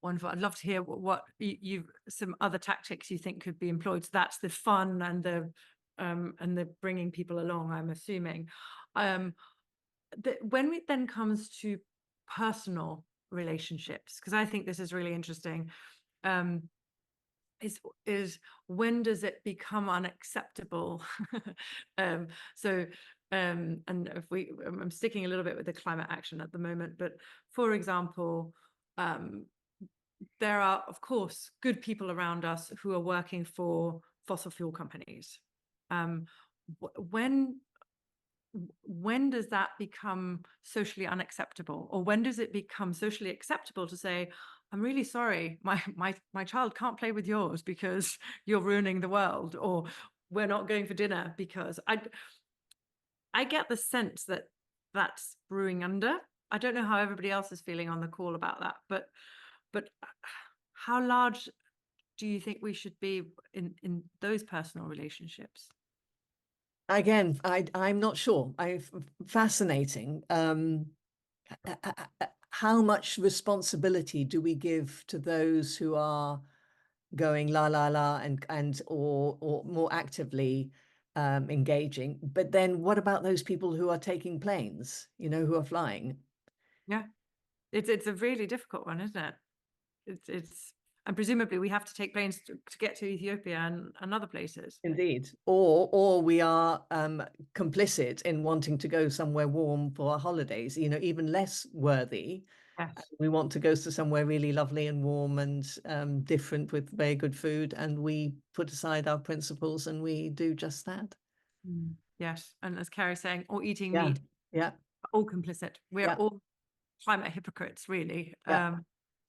[SPEAKER 1] wonderful. I'd love to hear what you some other tactics you think could be employed. So that's the fun and the bringing people along, I'm assuming. When it then comes to personal relationships, because I think this is really interesting, is when does it become unacceptable? And if I'm sticking a little bit with the climate action at the moment, but for example, there are, of course, good people around us who are working for fossil fuel companies. When does that become socially unacceptable, or when does it become socially acceptable to say, I'm really sorry, my child can't play with yours because you're ruining the world, or we're not going for dinner because I get the sense that that's brewing under. I don't know how everybody else is feeling on the call about that, but how large do you think we should be in those personal relationships?
[SPEAKER 2] Again, I'm not sure. Fascinating. How much responsibility do we give to those who are going la la la and or more actively engaging? But then what about those people who are taking planes, who are flying?
[SPEAKER 1] Yeah, it's a really difficult one, isn't it? And presumably we have to take planes to get to Ethiopia and other places.
[SPEAKER 2] Indeed. Or we are complicit in wanting to go somewhere warm for our holidays, even less worthy.
[SPEAKER 1] Yes.
[SPEAKER 2] We want to go to somewhere really lovely and warm and different with very good food, and we put aside our principles and we do just that.
[SPEAKER 1] Yes. And as Carrie's saying, or eating
[SPEAKER 2] Yeah.
[SPEAKER 1] meat,
[SPEAKER 2] Yeah.
[SPEAKER 1] all complicit. We're
[SPEAKER 2] Yeah.
[SPEAKER 1] all climate hypocrites, really.
[SPEAKER 2] Yeah.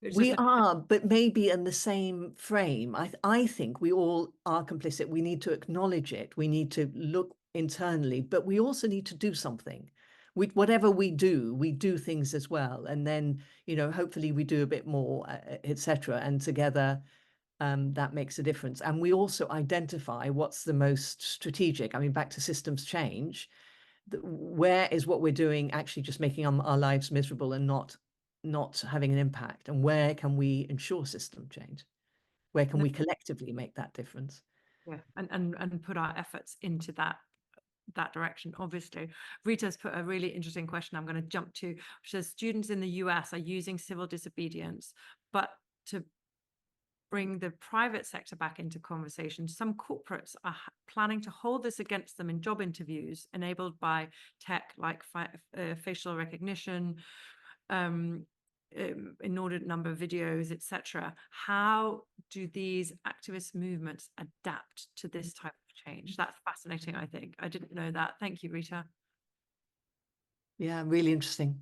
[SPEAKER 1] It's
[SPEAKER 2] We
[SPEAKER 1] just
[SPEAKER 2] are, but maybe in the same frame. I think we all are complicit. We need to acknowledge it. We need to look internally, but we also need to do something. Whatever we do things as well. And then, hopefully we do a bit more, etc. And together, that makes a difference. And we also identify what's the most strategic. I mean, back to systems change. Where is what we're doing actually just making our lives miserable and not having an impact, and where can we ensure system change? Where can we collectively make that difference?
[SPEAKER 1] yeah, and put our efforts into that direction. Obviously, Rita's put a really interesting question I'm going to jump to, which says students in the US are using civil disobedience, but to bring the private sector back into conversation, some corporates are planning to hold this against them in job interviews enabled by tech like facial recognition, inordinate number of videos, etc. How do these activist movements adapt to this type of change? That's fascinating, I think. I didn't know that. Thank you, Rita.
[SPEAKER 2] Yeah, really interesting.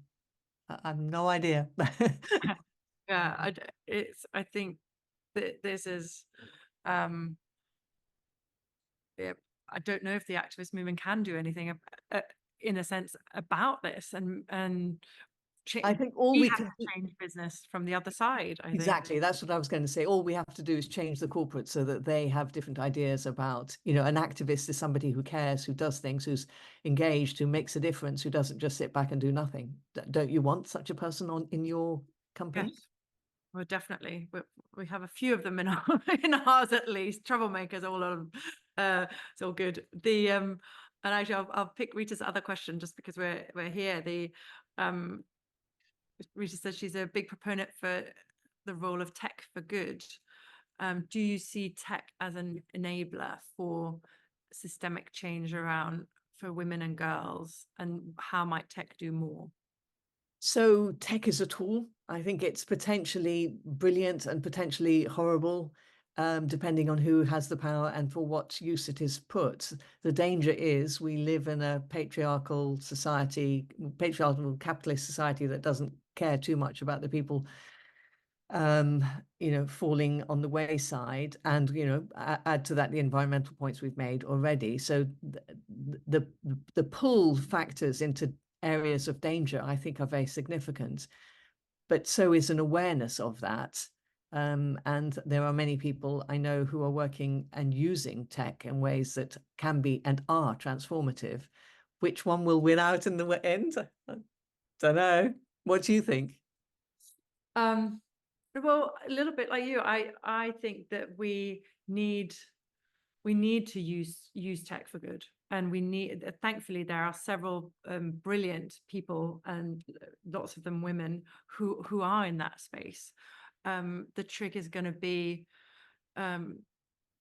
[SPEAKER 2] I have no idea.
[SPEAKER 1] Yeah, I think that this is yeah, I don't know if the activist movement can do anything in a sense about this, and
[SPEAKER 2] I think all we
[SPEAKER 1] have
[SPEAKER 2] can
[SPEAKER 1] to
[SPEAKER 2] do,
[SPEAKER 1] change business from the other side. I think.
[SPEAKER 2] exactly, that's what I was going to say. All we have to do is change the corporate so that they have different ideas about, an activist is somebody who cares, who does things, who's engaged, who makes a difference, who doesn't just sit back and do nothing. Don't you want such a person in your company?
[SPEAKER 1] Yes. Well, definitely. We have a few of them in in ours, at least. Troublemakers, all of them. It's all good. And actually, I'll pick Rita's other question just because we're here. Rita says she's a big proponent for the role of tech for good. Do you see tech as an enabler for systemic change around for women and girls, and how might tech do more?
[SPEAKER 2] So tech is a tool. I think it's potentially brilliant and potentially horrible, depending on who has the power and for what use it is put. The danger is we live in a patriarchal society, patriarchal capitalist society that doesn't care too much about the people, falling on the wayside, and, add to that the environmental points we've made already. So the pull factors into areas of danger, I think, are very significant, but so is an awareness of that. And there are many people I know who are working and using tech in ways that can be and are transformative. Which one will win out in the end? I don't know. What do you think?
[SPEAKER 1] Well, a little bit like you, I think that we need to use tech for good, and we need, thankfully there are several brilliant people, and lots of them women, who are in that space. The trick is going to be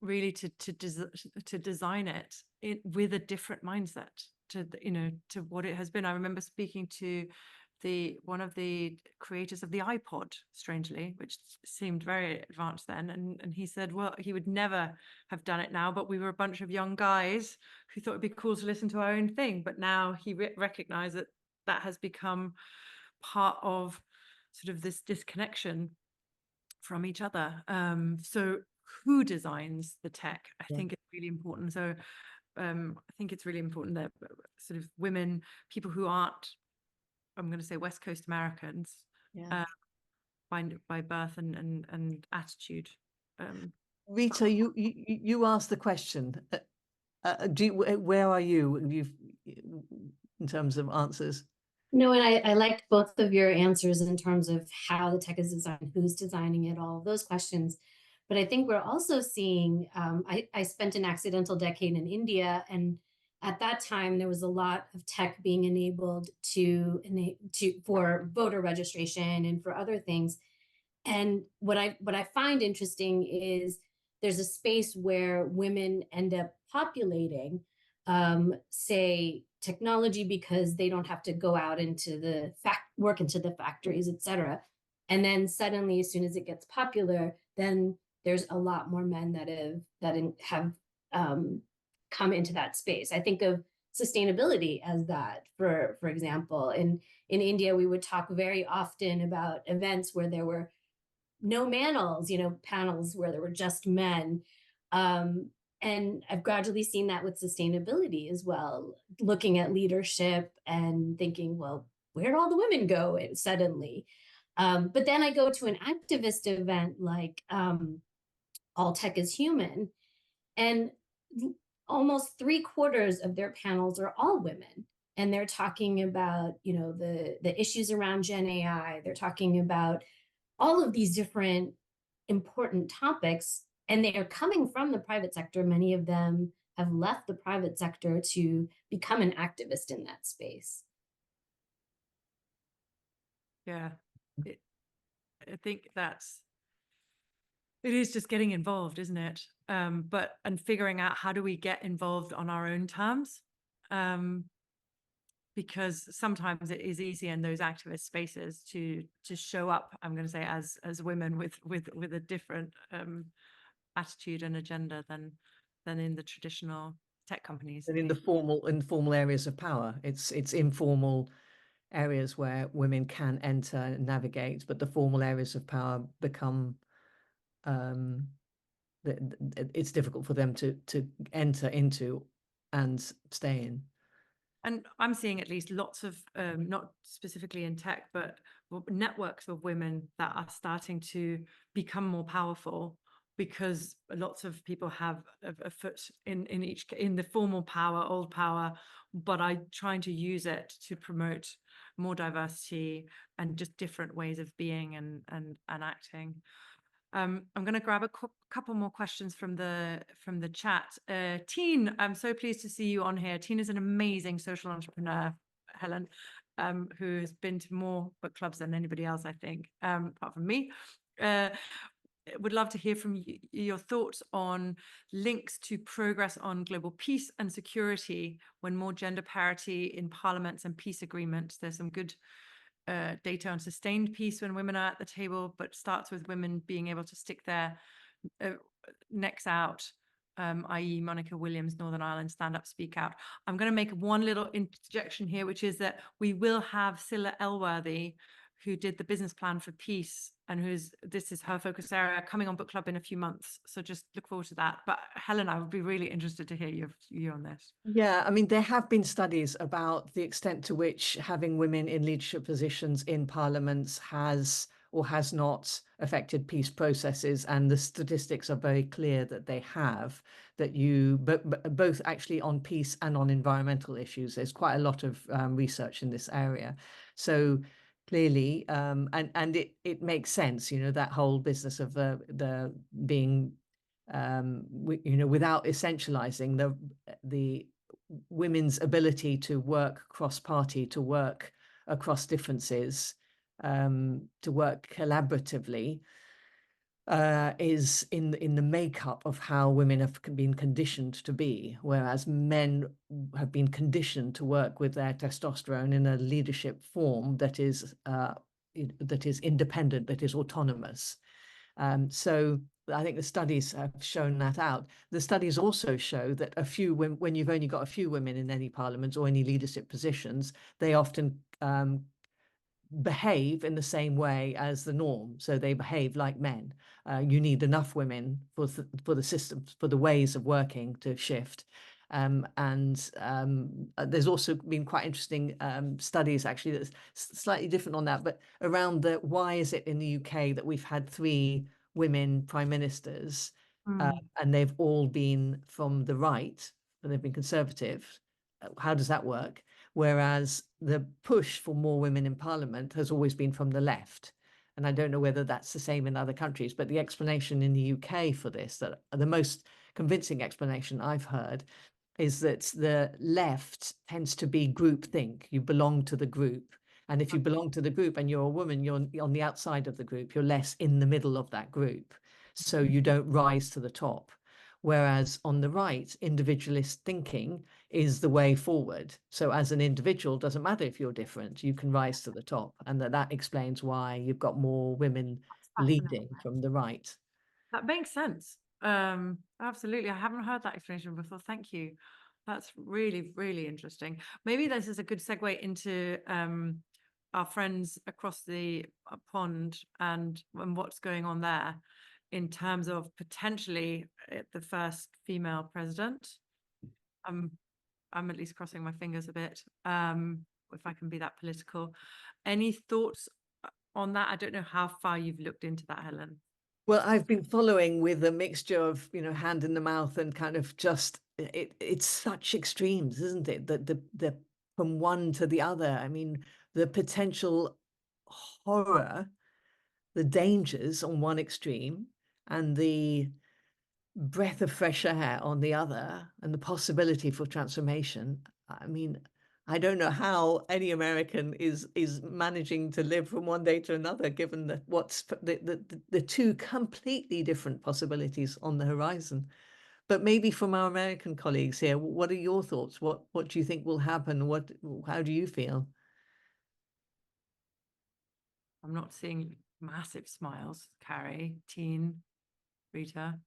[SPEAKER 1] really to design it with a different mindset to to what it has been. I remember speaking to one of the creators of the iPod, strangely, which seemed very advanced then, and he said, well, he would never have done it now, but we were a bunch of young guys who thought it'd be cool to listen to our own thing. But now he recognized that that has become part of sort of this disconnection from each other. So who designs the tech, I think it's really important. So I think it's really important that sort of women, people who aren't, I'm going to say West Coast Americans, by birth and attitude.
[SPEAKER 2] Rita, you asked the question. Where are you? In terms of answers?
[SPEAKER 4] No, and I liked both of your answers in terms of how the tech is designed, who's designing it, all of those questions. But I think we're also seeing, I spent an accidental decade in India, and at that time there was a lot of tech being enabled for voter registration and for other things. And what I find interesting is there's a space where women end up populating, say, technology, because they don't have to go out into the work into the factories, et cetera. And then suddenly, as soon as it gets popular, then there's a lot more men that have come into that space. I think of sustainability as that, for example. In India, we would talk very often about events where there were no panels where there were just men. And I've gradually seen that with sustainability as well, looking at leadership and thinking, well, where'd all the women go suddenly? But then I go to an activist event like All Tech is Human, and almost 3/4 of their panels are all women. And they're talking about, the issues around Gen AI. They're talking about all of these different important topics, and they are coming from the private sector. Many of them have left the private sector to become an activist in that space.
[SPEAKER 1] Yeah, I think it is just getting involved, isn't it? And figuring out, how do we get involved on our own terms? Because sometimes it is easy in those activist spaces to show up, I'm going to say, as women with a different attitude and agenda than in the traditional tech companies.
[SPEAKER 2] And in the informal areas of power, it's informal areas where women can enter and navigate, but the formal areas of power become it's difficult for them to enter into and stay in.
[SPEAKER 1] And I'm seeing at least lots of, not specifically in tech, but networks of women that are starting to become more powerful, because lots of people have a foot in the formal power, old power, but I'm trying to use it to promote more diversity and just different ways of being and acting. I'm going to grab a couple more questions from the chat. Teen, I'm so pleased to see you on here. Teen is an amazing social entrepreneur, Helen, who has been to more book clubs than anybody else, I think, apart from me. Would love to hear from your thoughts on links to progress on global peace and security when more gender parity in parliaments and peace agreements. There's some good data on sustained peace when women are at the table, but starts with women being able to stick their necks out, i.e. Monica Williams, Northern Ireland, stand up, speak out. I'm going to make one little interjection here, which is that we will have Scilla Elworthy, who did the business plan for peace, and this is her focus area, coming on book club in a few months. So just look forward to that. But Helen, I would be really interested to hear you on this.
[SPEAKER 2] Yeah, I mean, there have been studies about the extent to which having women in leadership positions in parliaments has or has not affected peace processes, and the statistics are very clear that they have, that both actually on peace and on environmental issues. There's quite a lot of research in this area. So clearly, and it makes sense, you know, that whole business of the being, you know, without essentializing the women's ability to work cross-party, to work across differences, to work collaboratively, is in the makeup of how women have been conditioned to be, whereas men have been conditioned to work with their testosterone in a leadership form that is independent, that is autonomous. So I think the studies have shown that out. The studies also show that when you've only got a few women in any parliament or any leadership positions, they often behave in the same way as the norm. So they behave like men. You need enough women for the systems, for the ways of working to shift. There's also been quite interesting studies, actually, that's slightly different on that, but around why is it in the UK that we've had 3 women prime ministers, and they've all been from the right, and they've been conservative. How does that work? Whereas the push for more women in parliament has always been from the left. And I don't know whether that's the same in other countries, but the explanation in the UK for this, that the most convincing explanation I've heard, is that the left tends to be groupthink. You belong to the group. And if you belong to the group and you're a woman, you're on the outside of the group. You're less in the middle of that group. So you don't rise to the top. Whereas on the right, individualist thinking is the way forward. So as an individual, doesn't matter if you're different, you can rise to the top. And that explains why you've got more women leading from the right.
[SPEAKER 1] That makes sense. Absolutely. I haven't heard that explanation before. Thank you. That's really, really interesting. Maybe this is a good segue into our friends across the pond and what's going on there in terms of potentially the first female president. I'm at least crossing my fingers a bit, if I can be that political. Any thoughts on that? I don't know how far you've looked into that, Helen.
[SPEAKER 2] Well, I've been following with a mixture of, you know, hand in the mouth and kind of just it's such extremes, isn't it? That the from one to the other. I mean, the potential horror, the dangers on one extreme, and the breath of fresh air on the other, and the possibility for transformation. I mean, I don't know how any American is managing to live from one day to another, given that what's the 2 completely different possibilities on the horizon. But maybe from our American colleagues here, what are your thoughts? What do you think will happen? How do you feel?
[SPEAKER 1] I'm not seeing massive smiles. Carrie, Teen, Rita.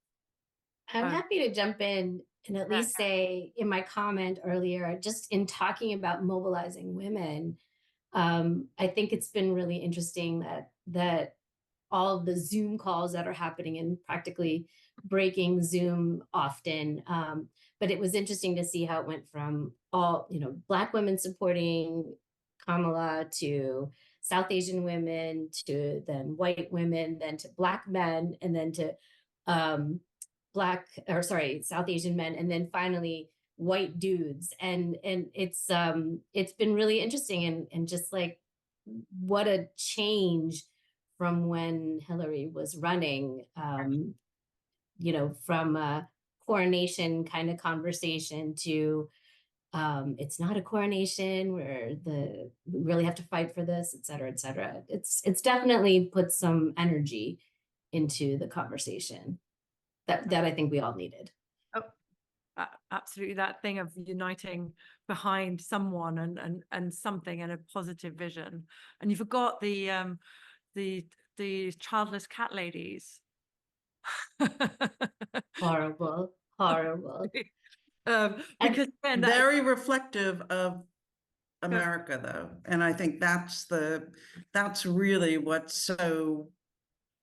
[SPEAKER 4] I'm happy to jump in and at least say in my comment earlier, just in talking about mobilizing women, I think it's been really interesting that all of the Zoom calls that are happening and practically breaking Zoom often. But it was interesting to see how it went from all, you know, Black women supporting Kamala to South Asian women to then white women, then to Black men, and then to South Asian men, and then finally white dudes. And it's been really interesting and just like what a change from when Hillary was running, you know, from a coronation kind of conversation to it's not a coronation where we really have to fight for this, et cetera, et cetera. It's definitely put some energy into the conversation that I think we all needed.
[SPEAKER 1] Oh, absolutely. That thing of uniting behind someone and something and a positive vision. And you forgot the childless cat ladies.
[SPEAKER 4] Horrible.
[SPEAKER 1] Because again,
[SPEAKER 5] very reflective of America, though, and I think that's really what's so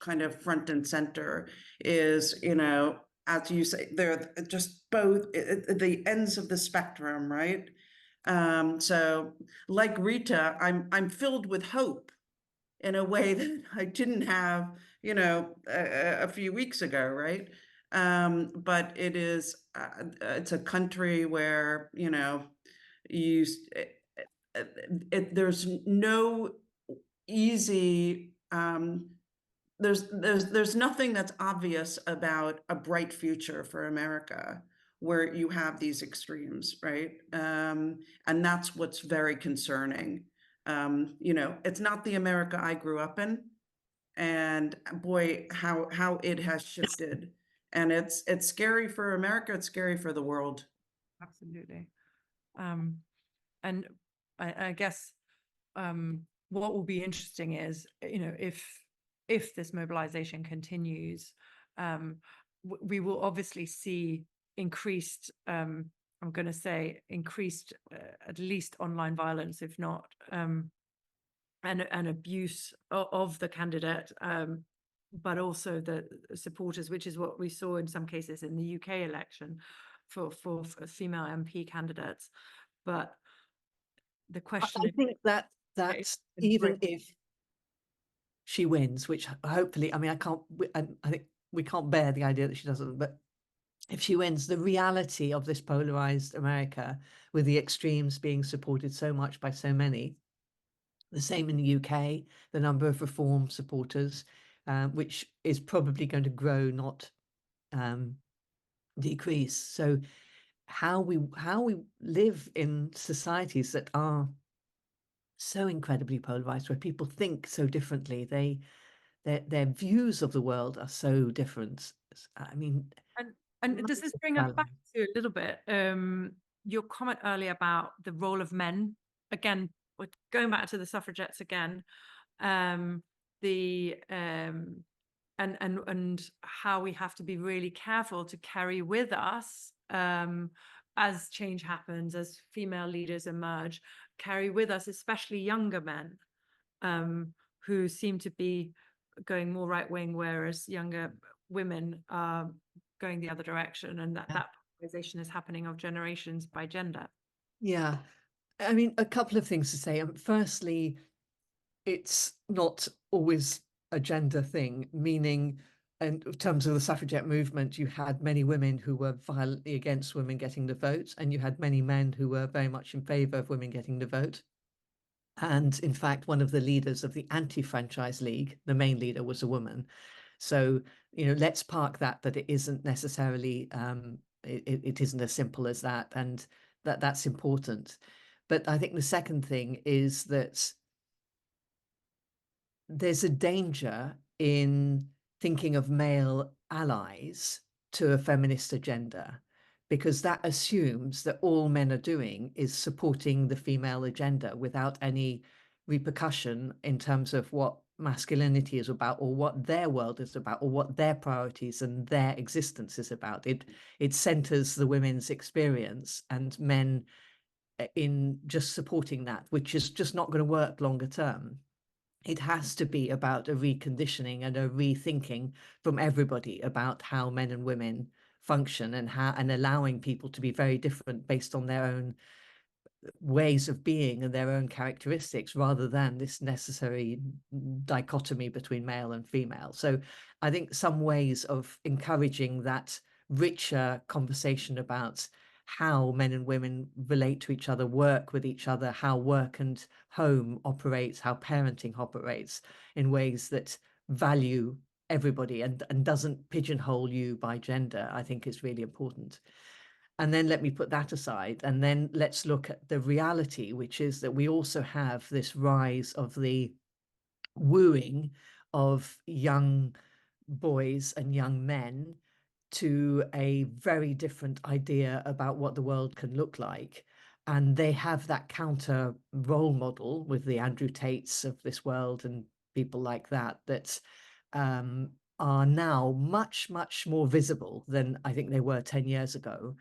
[SPEAKER 5] kind of front and center is, you know, as you say, they're just both the ends of the spectrum, right? So like Rita, I'm filled with hope in a way that I didn't have, you know, a few weeks ago, right? But it's a country where, you know, there's no easy. There's nothing that's obvious about a bright future for America where you have these extremes, right? And that's what's very concerning. You know, it's not the America I grew up in, and boy, how it has shifted, and it's scary for America. It's scary for the world.
[SPEAKER 1] Absolutely. And I guess what will be interesting is, you know, if this mobilization continues, we will obviously see increased, I'm going to say increased, at least online violence, if not, and abuse of the candidate, but also the supporters, which is what we saw in some cases in the UK election for female MP candidates. But the question
[SPEAKER 2] I
[SPEAKER 1] is,
[SPEAKER 2] think that even if she wins, which hopefully, I mean, I think we can't bear the idea that she doesn't, but if she wins, the reality of this polarized America, with the extremes being supported so much by so many, the same in the UK, the number of reform supporters, which is probably going to grow, not decrease. So how we live in societies that are so incredibly polarized, where people think so differently, their views of the world are so different. I mean,
[SPEAKER 1] and does this bring us back to a little bit your comment earlier about the role of men? Again, we're going back to the suffragettes again, and how we have to be really careful to carry with us, as change happens, as female leaders emerge, carry with us especially younger men, who seem to be going more right wing, whereas younger women are going the other direction, and that polarization is happening of generations by gender.
[SPEAKER 2] Yeah, I mean, a couple of things to say. Firstly, it's not always a gender thing, meaning, in terms of the suffragette movement, you had many women who were violently against women getting the vote, and you had many men who were very much in favor of women getting the vote. And in fact, one of the leaders of the Anti-Franchise League, the main leader, was a woman. So, you know, let's park that it isn't necessarily, it isn't as simple as that, and that's important. But I think the second thing is that there's a danger in thinking of male allies to a feminist agenda, because that assumes that all men are doing is supporting the female agenda without any repercussion in terms of what masculinity is about, or what their world is about, or what their priorities and their existence is about. It centers the women's experience and men in just supporting that, which is just not going to work longer term. It has to be about a reconditioning and a rethinking from everybody about how men and women function, and allowing people to be very different based on their own ways of being and their own characteristics, rather than this necessary dichotomy between male and female. So I think some ways of encouraging that richer conversation about how men and women relate to each other, work with each other, how work and home operates, how parenting operates, in ways that value everybody and doesn't pigeonhole you by gender, I think is really important. And then let me put that aside, and then let's look at the reality, which is that we also have this rise of the wooing of young boys and young men to a very different idea about what the world can look like. And they have that counter role model with the Andrew Tates of this world and people like that, that are now much, much more visible than I think they were 10 years ago.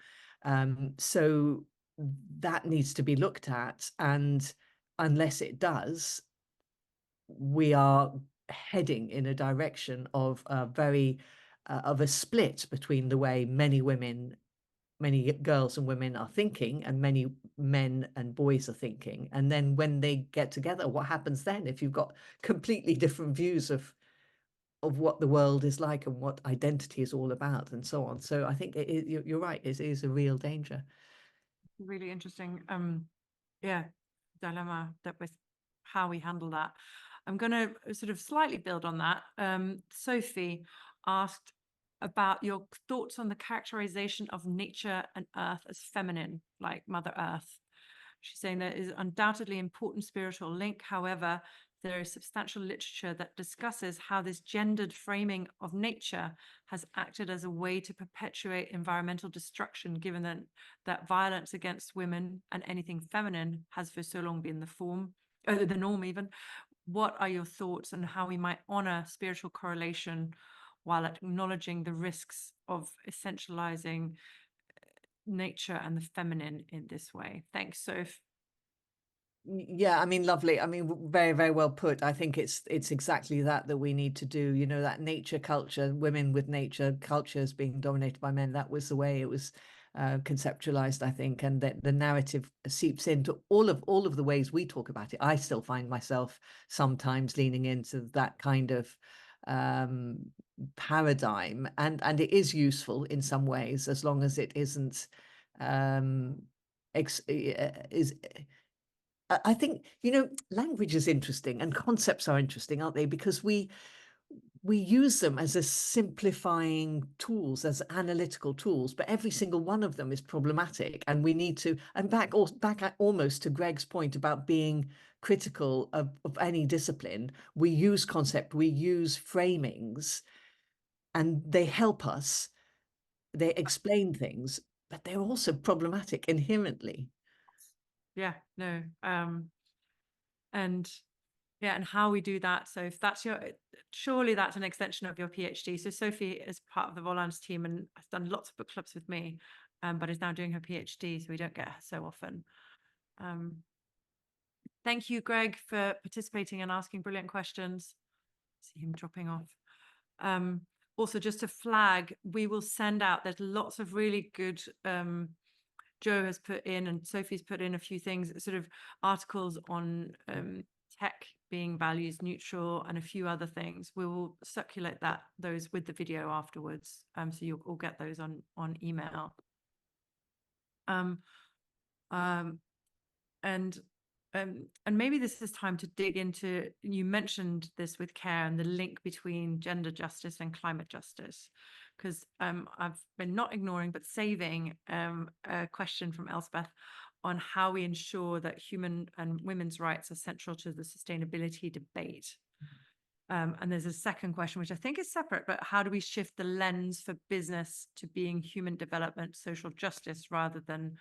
[SPEAKER 2] So that needs to be looked at. And unless it does, we are heading in a direction of a very of a split between the way many girls and women are thinking, and many men and boys are thinking. And then when they get together, what happens then if you've got completely different views of what the world is like and what identity is all about, and so on? So I think you're right, it is a real danger.
[SPEAKER 1] Really interesting dilemma that with how we handle that. I'm going to sort of slightly build on that. Sophie asked about your thoughts on the characterization of nature and earth as feminine, like Mother Earth. She's saying there is undoubtedly important spiritual link. However, there is substantial literature that discusses how this gendered framing of nature has acted as a way to perpetuate environmental destruction, given that violence against women and anything feminine has for so long been the norm even. What are your thoughts on how we might honor spiritual correlation while acknowledging the risks of essentializing nature and the feminine in this way? Thanks, Soph.
[SPEAKER 2] Yeah, I mean, lovely. I mean, very, very well put. I think it's exactly that we need to do. You know, that nature culture, women with nature cultures being dominated by men. That was the way it was conceptualized, I think, and that the narrative seeps into all of the ways we talk about it. I still find myself sometimes leaning into that kind of paradigm, and it is useful in some ways, as long as it isn't I think, you know, language is interesting and concepts are interesting, aren't they? Because we use them as a simplifying tools, as analytical tools, but every single one of them is problematic, and we need to, and back almost to Greg's point about being critical of any discipline. We use concept, we use framings, and they help us, they explain things, but they're also problematic inherently.
[SPEAKER 1] Yeah, no. And yeah, and how we do that. So if that's surely that's an extension of your PhD. So Sophie is part of the Volans team and has done lots of book clubs with me, but is now doing her PhD, so we don't get her so often. Thank you, Greg, for participating and asking brilliant questions. See him dropping off. Also, just to flag, we will send out, there's lots of really good Joe has put in and Sophie's put in a few things, sort of articles on tech being values neutral and a few other things. We will circulate those with the video afterwards, so you'll all get those on email. And maybe this is time to dig into, you mentioned this with care and the link between gender justice and climate justice, because I've been not ignoring but saving a question from Elspeth on how we ensure that human and women's rights are central to the sustainability debate. And there's a second question, which I think is separate, but how do we shift the lens for business to being human development, social justice, rather than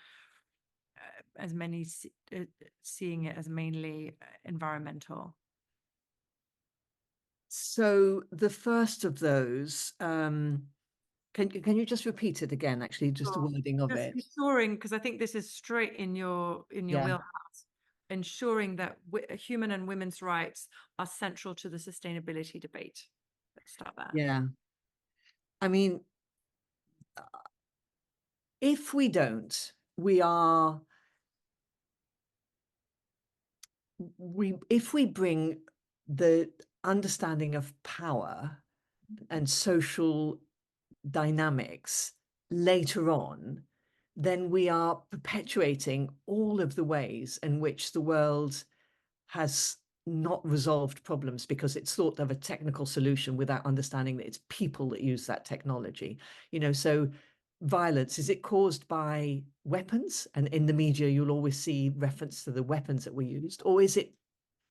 [SPEAKER 1] as many seeing it as mainly environmental?
[SPEAKER 2] So the first of those, can you just repeat it again? Actually, just the wording of it.
[SPEAKER 1] Ensuring, because I think this is straight in your wheelhouse. Ensuring that human and women's rights are central to the sustainability debate. Let's start there.
[SPEAKER 2] Yeah. I mean, if we don't, if we bring the understanding of power and social dynamics later on, then we are perpetuating all of the ways in which the world has not resolved problems because it's thought of a technical solution without understanding that it's people that use that technology. You know, so violence, is it caused by weapons? And in the media, you'll always see reference to the weapons that were used, or is it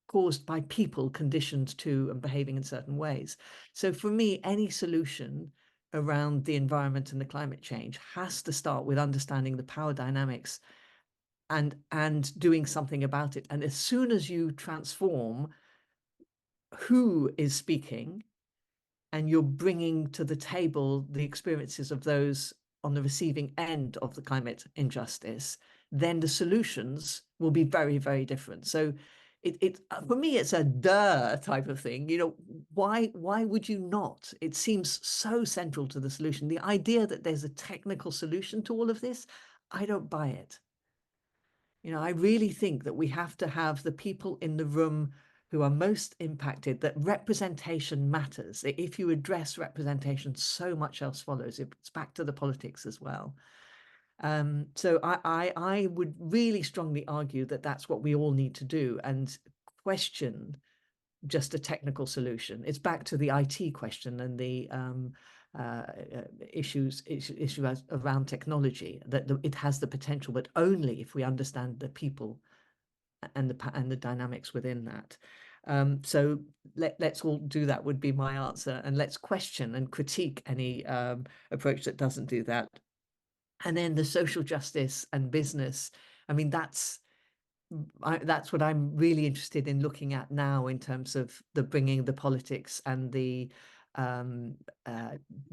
[SPEAKER 2] caused by people conditioned to and behaving in certain ways? So for me, any solution around the environment and the climate change has to start with understanding the power dynamics and doing something about it. And as soon as you transform who is speaking and you're bringing to the table the experiences of those on the receiving end of the climate injustice, then the solutions will be very, very different. So for me, it's a duh type of thing. You know, why would you not? It seems so central to the solution. The idea that there's a technical solution to all of this, I don't buy it. You know, I really think that we have to have the people in the room who are most impacted, that representation matters. If you address representation, so much else follows. It's back to the politics as well. So I would really strongly argue that that's what we all need to do, and question just a technical solution. It's back to the IT question and the issue around technology, that it has the potential, but only if we understand the people and the dynamics within that. So let's all do that, would be my answer, and let's question and critique any approach that doesn't do that. And then the social justice and business, I mean, that's what I'm really interested in looking at now, in terms of the bringing the politics and the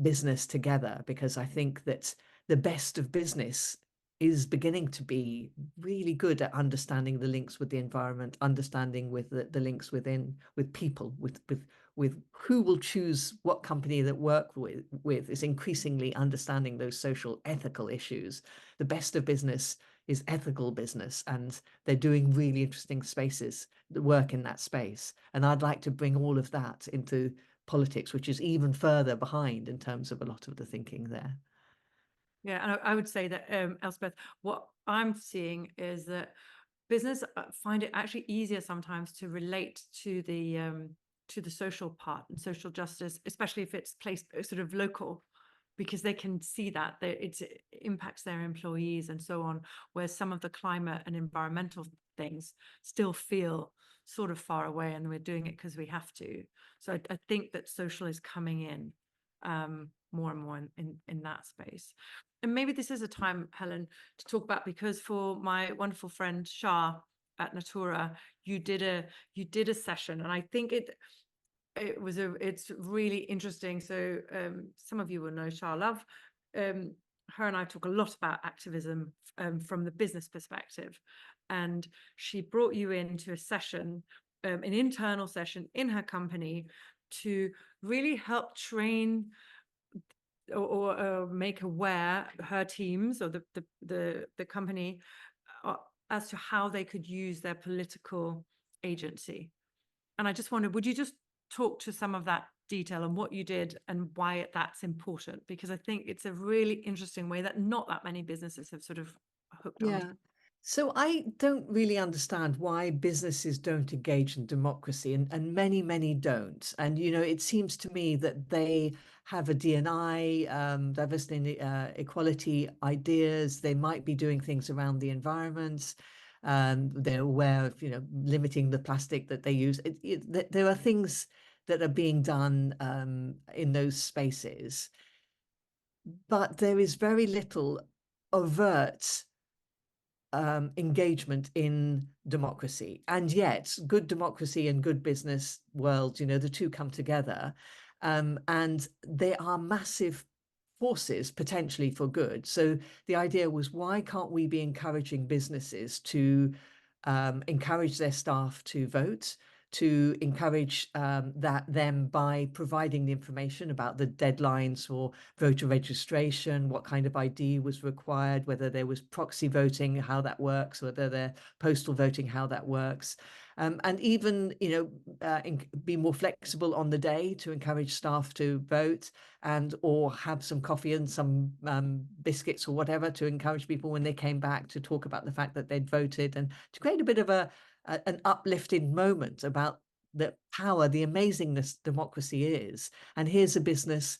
[SPEAKER 2] business together, because I think that the best of business is beginning to be really good at understanding the links with the environment, understanding with the links with people, with who will choose what company that work with is increasingly understanding those social ethical issues. The best of business is ethical business, and they're doing really interesting spaces, the work in that space. And I'd like to bring all of that into politics, which is even further behind in terms of a lot of the thinking there.
[SPEAKER 1] Yeah, and I would say that, Elspeth, what I'm seeing is that business find it actually easier sometimes to relate to the social part and social justice, especially if it's placed sort of local, because they can see that it impacts their employees and so on, whereas some of the climate and environmental things still feel sort of far away, and we're doing it because we have to. So I think that social is coming in more and more in that space. And maybe this is a time, Helen, to talk about, because for my wonderful friend Shah at Natura, you did a session, and I think it's really interesting. So some of you will know Shah Love. Her and I talk a lot about activism from the business perspective, and she brought you into a session, an internal session in her company, to really help train or make aware her teams or the company as to how they could use their political agency. And I just wondered, would you just talk to some of that detail and what you did and why that's important? Because I think it's a really interesting way that not that many businesses have sort of hooked on.
[SPEAKER 2] Yeah. So I don't really understand why businesses don't engage in democracy, and many don't. And, you know, it seems to me that they have a D&I, diversity and equality ideas. They might be doing things around the environment. They're aware of, you know, limiting the plastic that they use. There are things that are being done in those spaces, but there is very little overt engagement in democracy. And yet good democracy and good business world, you know, the two come together, and they are massive forces potentially for good. So the idea was, why can't we be encouraging businesses to encourage their staff to vote, to encourage them by providing the information about the deadlines for voter registration, what kind of ID was required, whether there was proxy voting, how that works, whether they're postal voting, how that works. And even, you know, be more flexible on the day to encourage staff to vote, and or have some coffee and some biscuits or whatever to encourage people when they came back to talk about the fact that they'd voted, and to create a bit of an uplifting moment about the power, the amazingness democracy is. And here's a business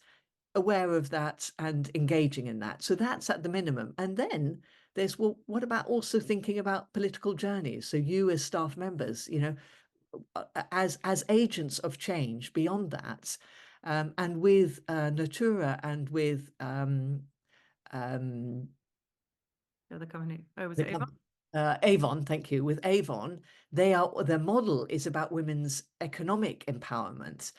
[SPEAKER 2] aware of that and engaging in that. So that's at the minimum. And then there's, well, what about also thinking about political journeys? So you as staff members, you know, as agents of change beyond that, and with Natura and with
[SPEAKER 1] The other company, was it Avon?
[SPEAKER 2] Avon, thank you. With Avon, their model is about women's economic empowerment.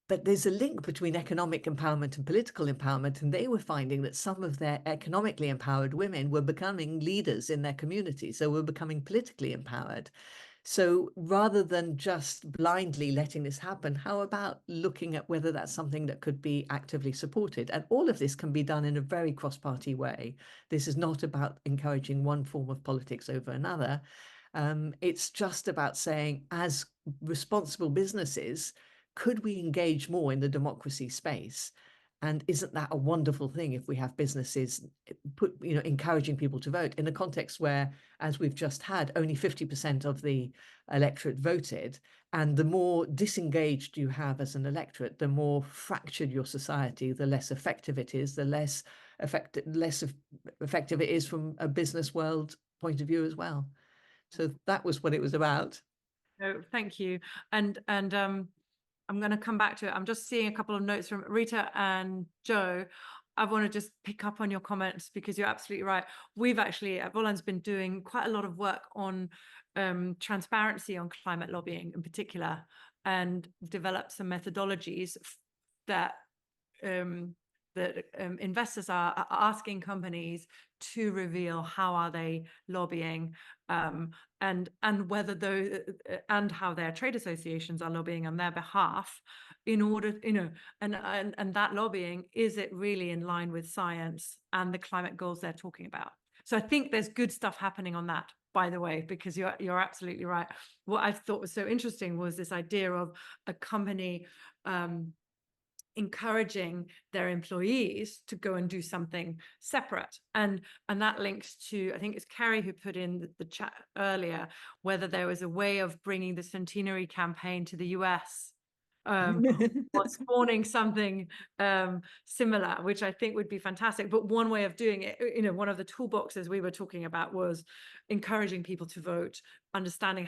[SPEAKER 2] But there's a link between economic empowerment and political empowerment, and they were finding that some of their economically empowered women were becoming leaders in their community, so were becoming politically empowered. So rather than just blindly letting this happen, how about looking at whether that's something that could be actively supported? And all of this can be done in a very cross-party way. This is not about encouraging one form of politics over another. It's just about saying, as responsible businesses, could we engage more in the democracy space? And isn't that a wonderful thing if we have businesses encouraging people to vote in a context where, as we've just had, only 50% of the electorate voted, And the more disengaged you have as an electorate, the more fractured your society, the less effective it is, the less effective it is from a business world point of view as well. So that was what it was about.
[SPEAKER 1] No, thank you. And I'm going to come back to it. I'm just seeing a couple of notes from Rita and Joe. I want to just pick up on your comments because you're absolutely right. We've actually at Volans been doing quite a lot of work on transparency on climate lobbying in particular, and developed some methodologies that investors are asking companies to reveal how are they lobbying, and whether those and how their trade associations are lobbying on their behalf in order, and that lobbying, is it really in line with science and the climate goals they're talking about? So I think there's good stuff happening on that, by the way, because you're absolutely right. What I thought was so interesting was this idea of a company encouraging their employees to go and do something separate, and that links to, I think it's Carrie who put in the chat earlier, whether there was a way of bringing the centenary campaign to the US, or spawning something similar, which I think would be fantastic. But one way of doing it, one of the toolboxes we were talking about was encouraging people to vote, understanding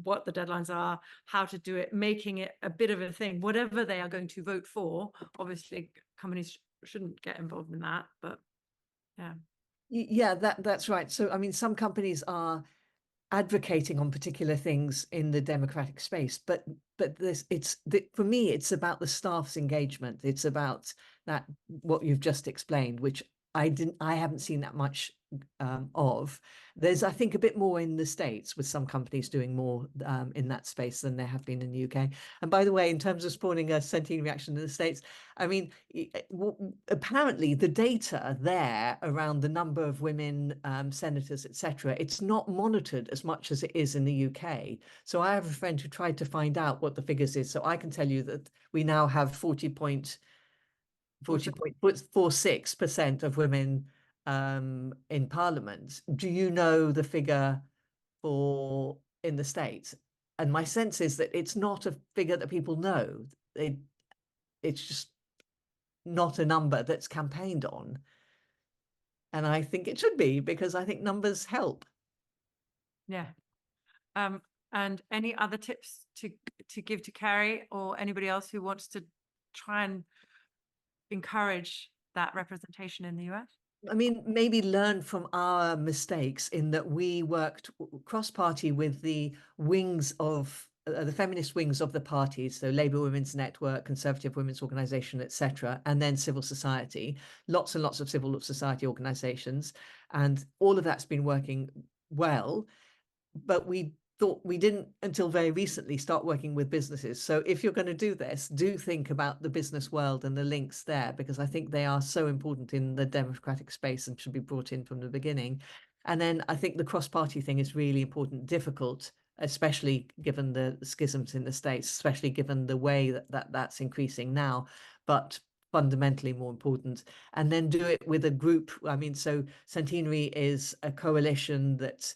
[SPEAKER 1] what the deadlines are, how to do it, making it a bit of a thing, whatever they are going to vote for. Obviously, companies shouldn't get involved in that, but yeah.
[SPEAKER 2] Yeah, that's right. So, I mean, some companies are advocating on particular things in the democratic space, but for me, it's about the staff's engagement. It's about that, what you've just explained, which I haven't seen that much of. There's, I think, a bit more in the States, with some companies doing more in that space than there have been in the UK. And by the way, in terms of spawning a centenary reaction in the States, I mean, apparently the data there around the number of women senators, etc., it's not monitored as much as it is in the UK. So I have a friend who tried to find out what the figures is. So I can tell you that we now have 40.46% of women in Parliament. Do you know the figure for in the States? And my sense is that it's not a figure that people know. It's just not a number that's campaigned on. And I think it should be, because I think numbers help.
[SPEAKER 1] Yeah. And any other tips to give to Carrie or anybody else who wants to try and encourage that representation in the US?
[SPEAKER 2] I mean, maybe learn from our mistakes in that we worked cross-party with the wings of the feminist wings of the parties, so Labour Women's Network, Conservative Women's Organisation, etc., and then civil society, lots and lots of civil society organisations, and all of that's been working well. But we thought we didn't until very recently start working with businesses. So if you're going to do this, do think about the business world and the links there, because I think they are so important in the democratic space and should be brought in from the beginning. And then I think the cross-party thing is really important, difficult, especially given the schisms in the States, especially given the way that's increasing now, but fundamentally more important. And then do it with a group. I mean, so Centenary is a coalition that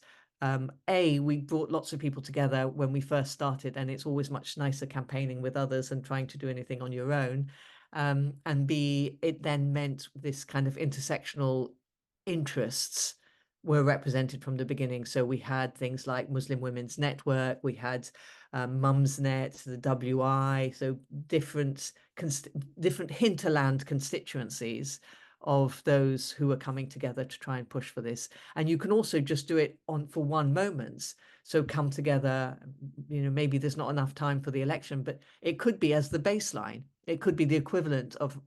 [SPEAKER 2] we brought lots of people together when we first started, and it's always much nicer campaigning with others and trying to do anything on your own. And B, it then meant this kind of intersectional interests were represented from the beginning. So we had things like Muslim Women's Network, we had Mumsnet, the WI, so different hinterland constituencies of those who are coming together to try and push for this. And you can also just do it for one moment. So come together, maybe there's not enough time for the election, but it could be as the baseline. It could be the equivalent of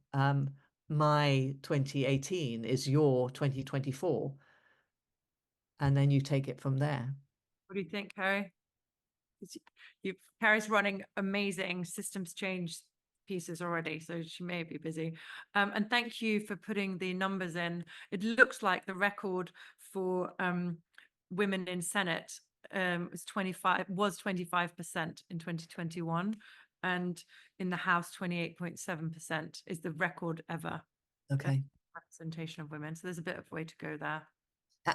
[SPEAKER 2] my 2018 is your 2024. And then you take it from there.
[SPEAKER 1] What do you think, Carrie? Carrie's running amazing systems change pieces already, so she may be busy. And thank you for putting the numbers in. It looks like the record for women in Senate was 25% in 2021, and in the House 28.7% is the record ever.
[SPEAKER 2] Okay.
[SPEAKER 1] Representation of women. So there's a bit of way to go there.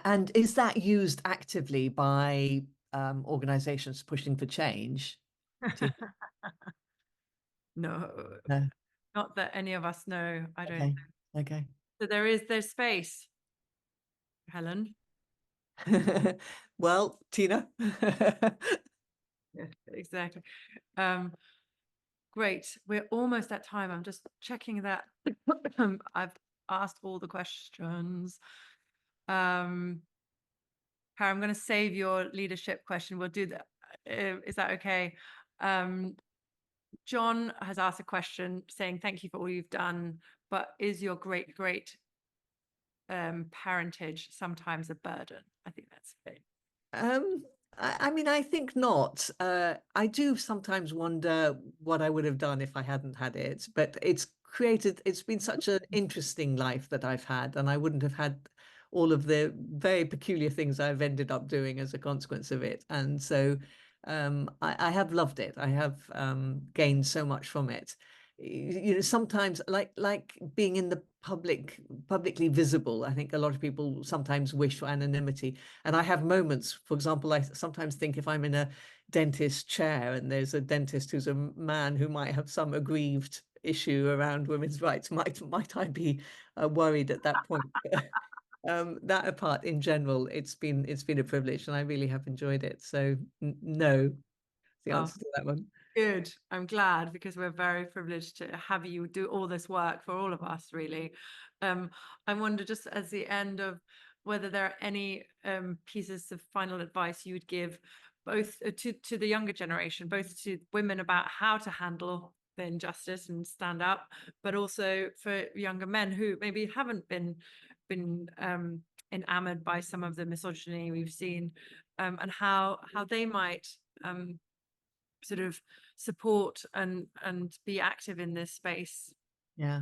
[SPEAKER 2] And is that used actively by organizations pushing for change?
[SPEAKER 1] No,
[SPEAKER 2] No.
[SPEAKER 1] not that any of us know. I don't
[SPEAKER 2] Okay.
[SPEAKER 1] know.
[SPEAKER 2] Okay.
[SPEAKER 1] So there's space, Helen.
[SPEAKER 2] Well, Tina.
[SPEAKER 1] Yeah, exactly. Great. We're almost at time. I'm just checking that I've asked all the questions. Karen, I'm going to save your leadership question. We'll do that. Is that okay? John has asked a question saying, thank you for all you've done, but is your great parentage sometimes a burden? I think that's it.
[SPEAKER 2] I mean, I think not. I do sometimes wonder what I would have done if I hadn't had it, but it's been such an interesting life that I've had, and I wouldn't have had all of the very peculiar things I've ended up doing as a consequence of it. And so I have loved it. I have gained so much from it. You know, sometimes like being in the publicly visible, I think a lot of people sometimes wish for anonymity. And I have moments, for example, I sometimes think if I'm in a dentist chair and there's a dentist who's a man who might have some aggrieved issue around women's rights, might I be worried at that point? That apart, in general, it's been a privilege, and I really have enjoyed it. So no, the
[SPEAKER 1] Oh,
[SPEAKER 2] answer to that one.
[SPEAKER 1] good. I'm glad, because we're very privileged to have you do all this work for all of us, really. I wonder, just as the end of, whether there are any pieces of final advice you would give both to the younger generation, both to women about how to handle the injustice and stand up, but also for younger men who maybe haven't been enamored by some of the misogyny we've seen, and how they might sort of support and be active in this space.
[SPEAKER 2] Yeah.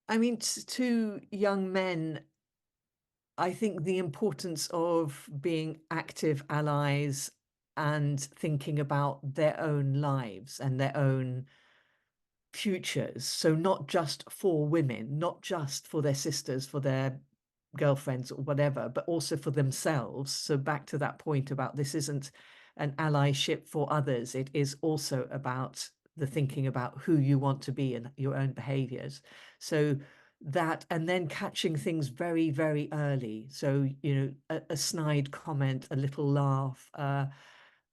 [SPEAKER 2] I mean, to young men, I think the importance of being active allies and thinking about their own lives and their own futures. So not just for women, not just for their sisters, for their girlfriends or whatever, but also for themselves. So back to that point about this isn't an allyship for others. It is also about the thinking about who you want to be and your own behaviors. So that, and then catching things very, very early. So, you know, a snide comment, a little laugh,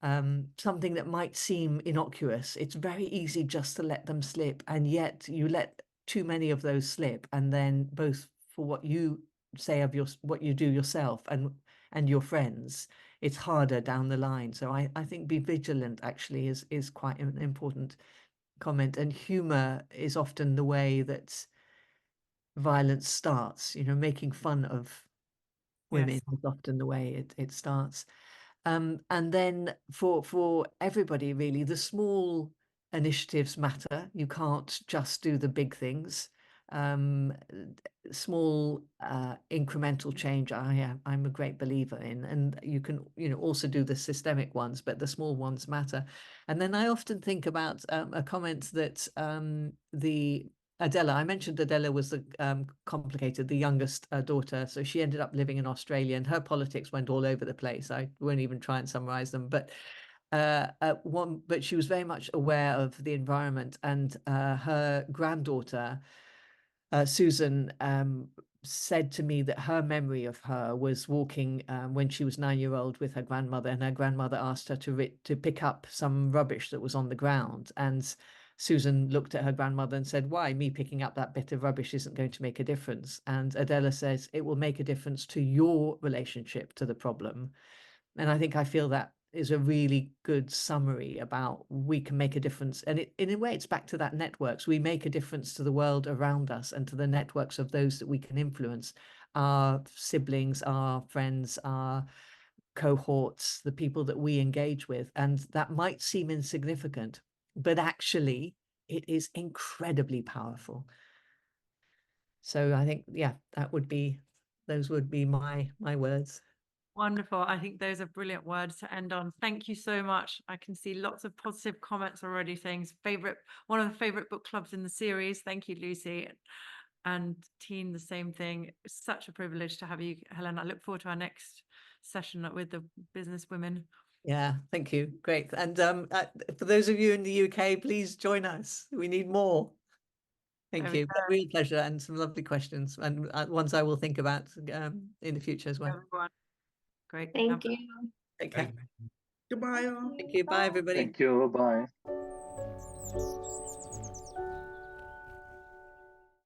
[SPEAKER 2] something that might seem innocuous. It's very easy just to let them slip, and yet you let too many of those slip, and then both for what you say of what you do yourself and your friends, it's harder down the line. So I think be vigilant actually is quite an important comment, and humor is often the way that violence starts. You know, making fun of women
[SPEAKER 1] Yes.
[SPEAKER 2] is often the way it starts. And then for everybody, really, the small initiatives matter. You can't just do the big things. Small incremental change, I'm a great believer in, and you can, you know, also do the systemic ones, but the small ones matter. And then I often think about a comment that the Adela, I mentioned Adela was the complicated, the youngest daughter. So she ended up living in Australia, and her politics went all over the place. I won't even try and summarize them, but but she was very much aware of the environment, and her granddaughter, Susan, said to me that her memory of her was walking when she was 9-year-old with her grandmother, and her grandmother asked her to pick up some rubbish that was on the ground, and Susan looked at her grandmother and said, "Why? Me picking up that bit of rubbish isn't going to make a difference." And Adela says, "It will make a difference to your relationship to the problem." And I feel that is a really good summary about we can make a difference. And in a way, it's back to that networks. We make a difference to the world around us and to the networks of those that we can influence, our siblings, our friends, our cohorts, the people that we engage with. And that might seem insignificant, but actually it is incredibly powerful. So I think, yeah, those would be my words.
[SPEAKER 1] Wonderful. I think those are brilliant words to end on. Thank you so much. I can see lots of positive comments already saying one of the favorite book clubs in the series. Thank you, Lucy. And Teen, the same thing. It's such a privilege to have you, Helen. I look forward to our next session with the business women.
[SPEAKER 2] Yeah, thank you. Great. And for those of you in the UK, please join us. We need more. Thank
[SPEAKER 1] There we
[SPEAKER 2] you.
[SPEAKER 1] go.
[SPEAKER 2] Real pleasure and some lovely questions and ones I will think about in the future as well.
[SPEAKER 1] Everyone. Great.
[SPEAKER 4] Thank
[SPEAKER 1] Lovely.
[SPEAKER 4] you.
[SPEAKER 2] Take care.
[SPEAKER 5] Goodbye all.
[SPEAKER 2] Thank you. Bye, everybody.
[SPEAKER 6] Thank you. Bye.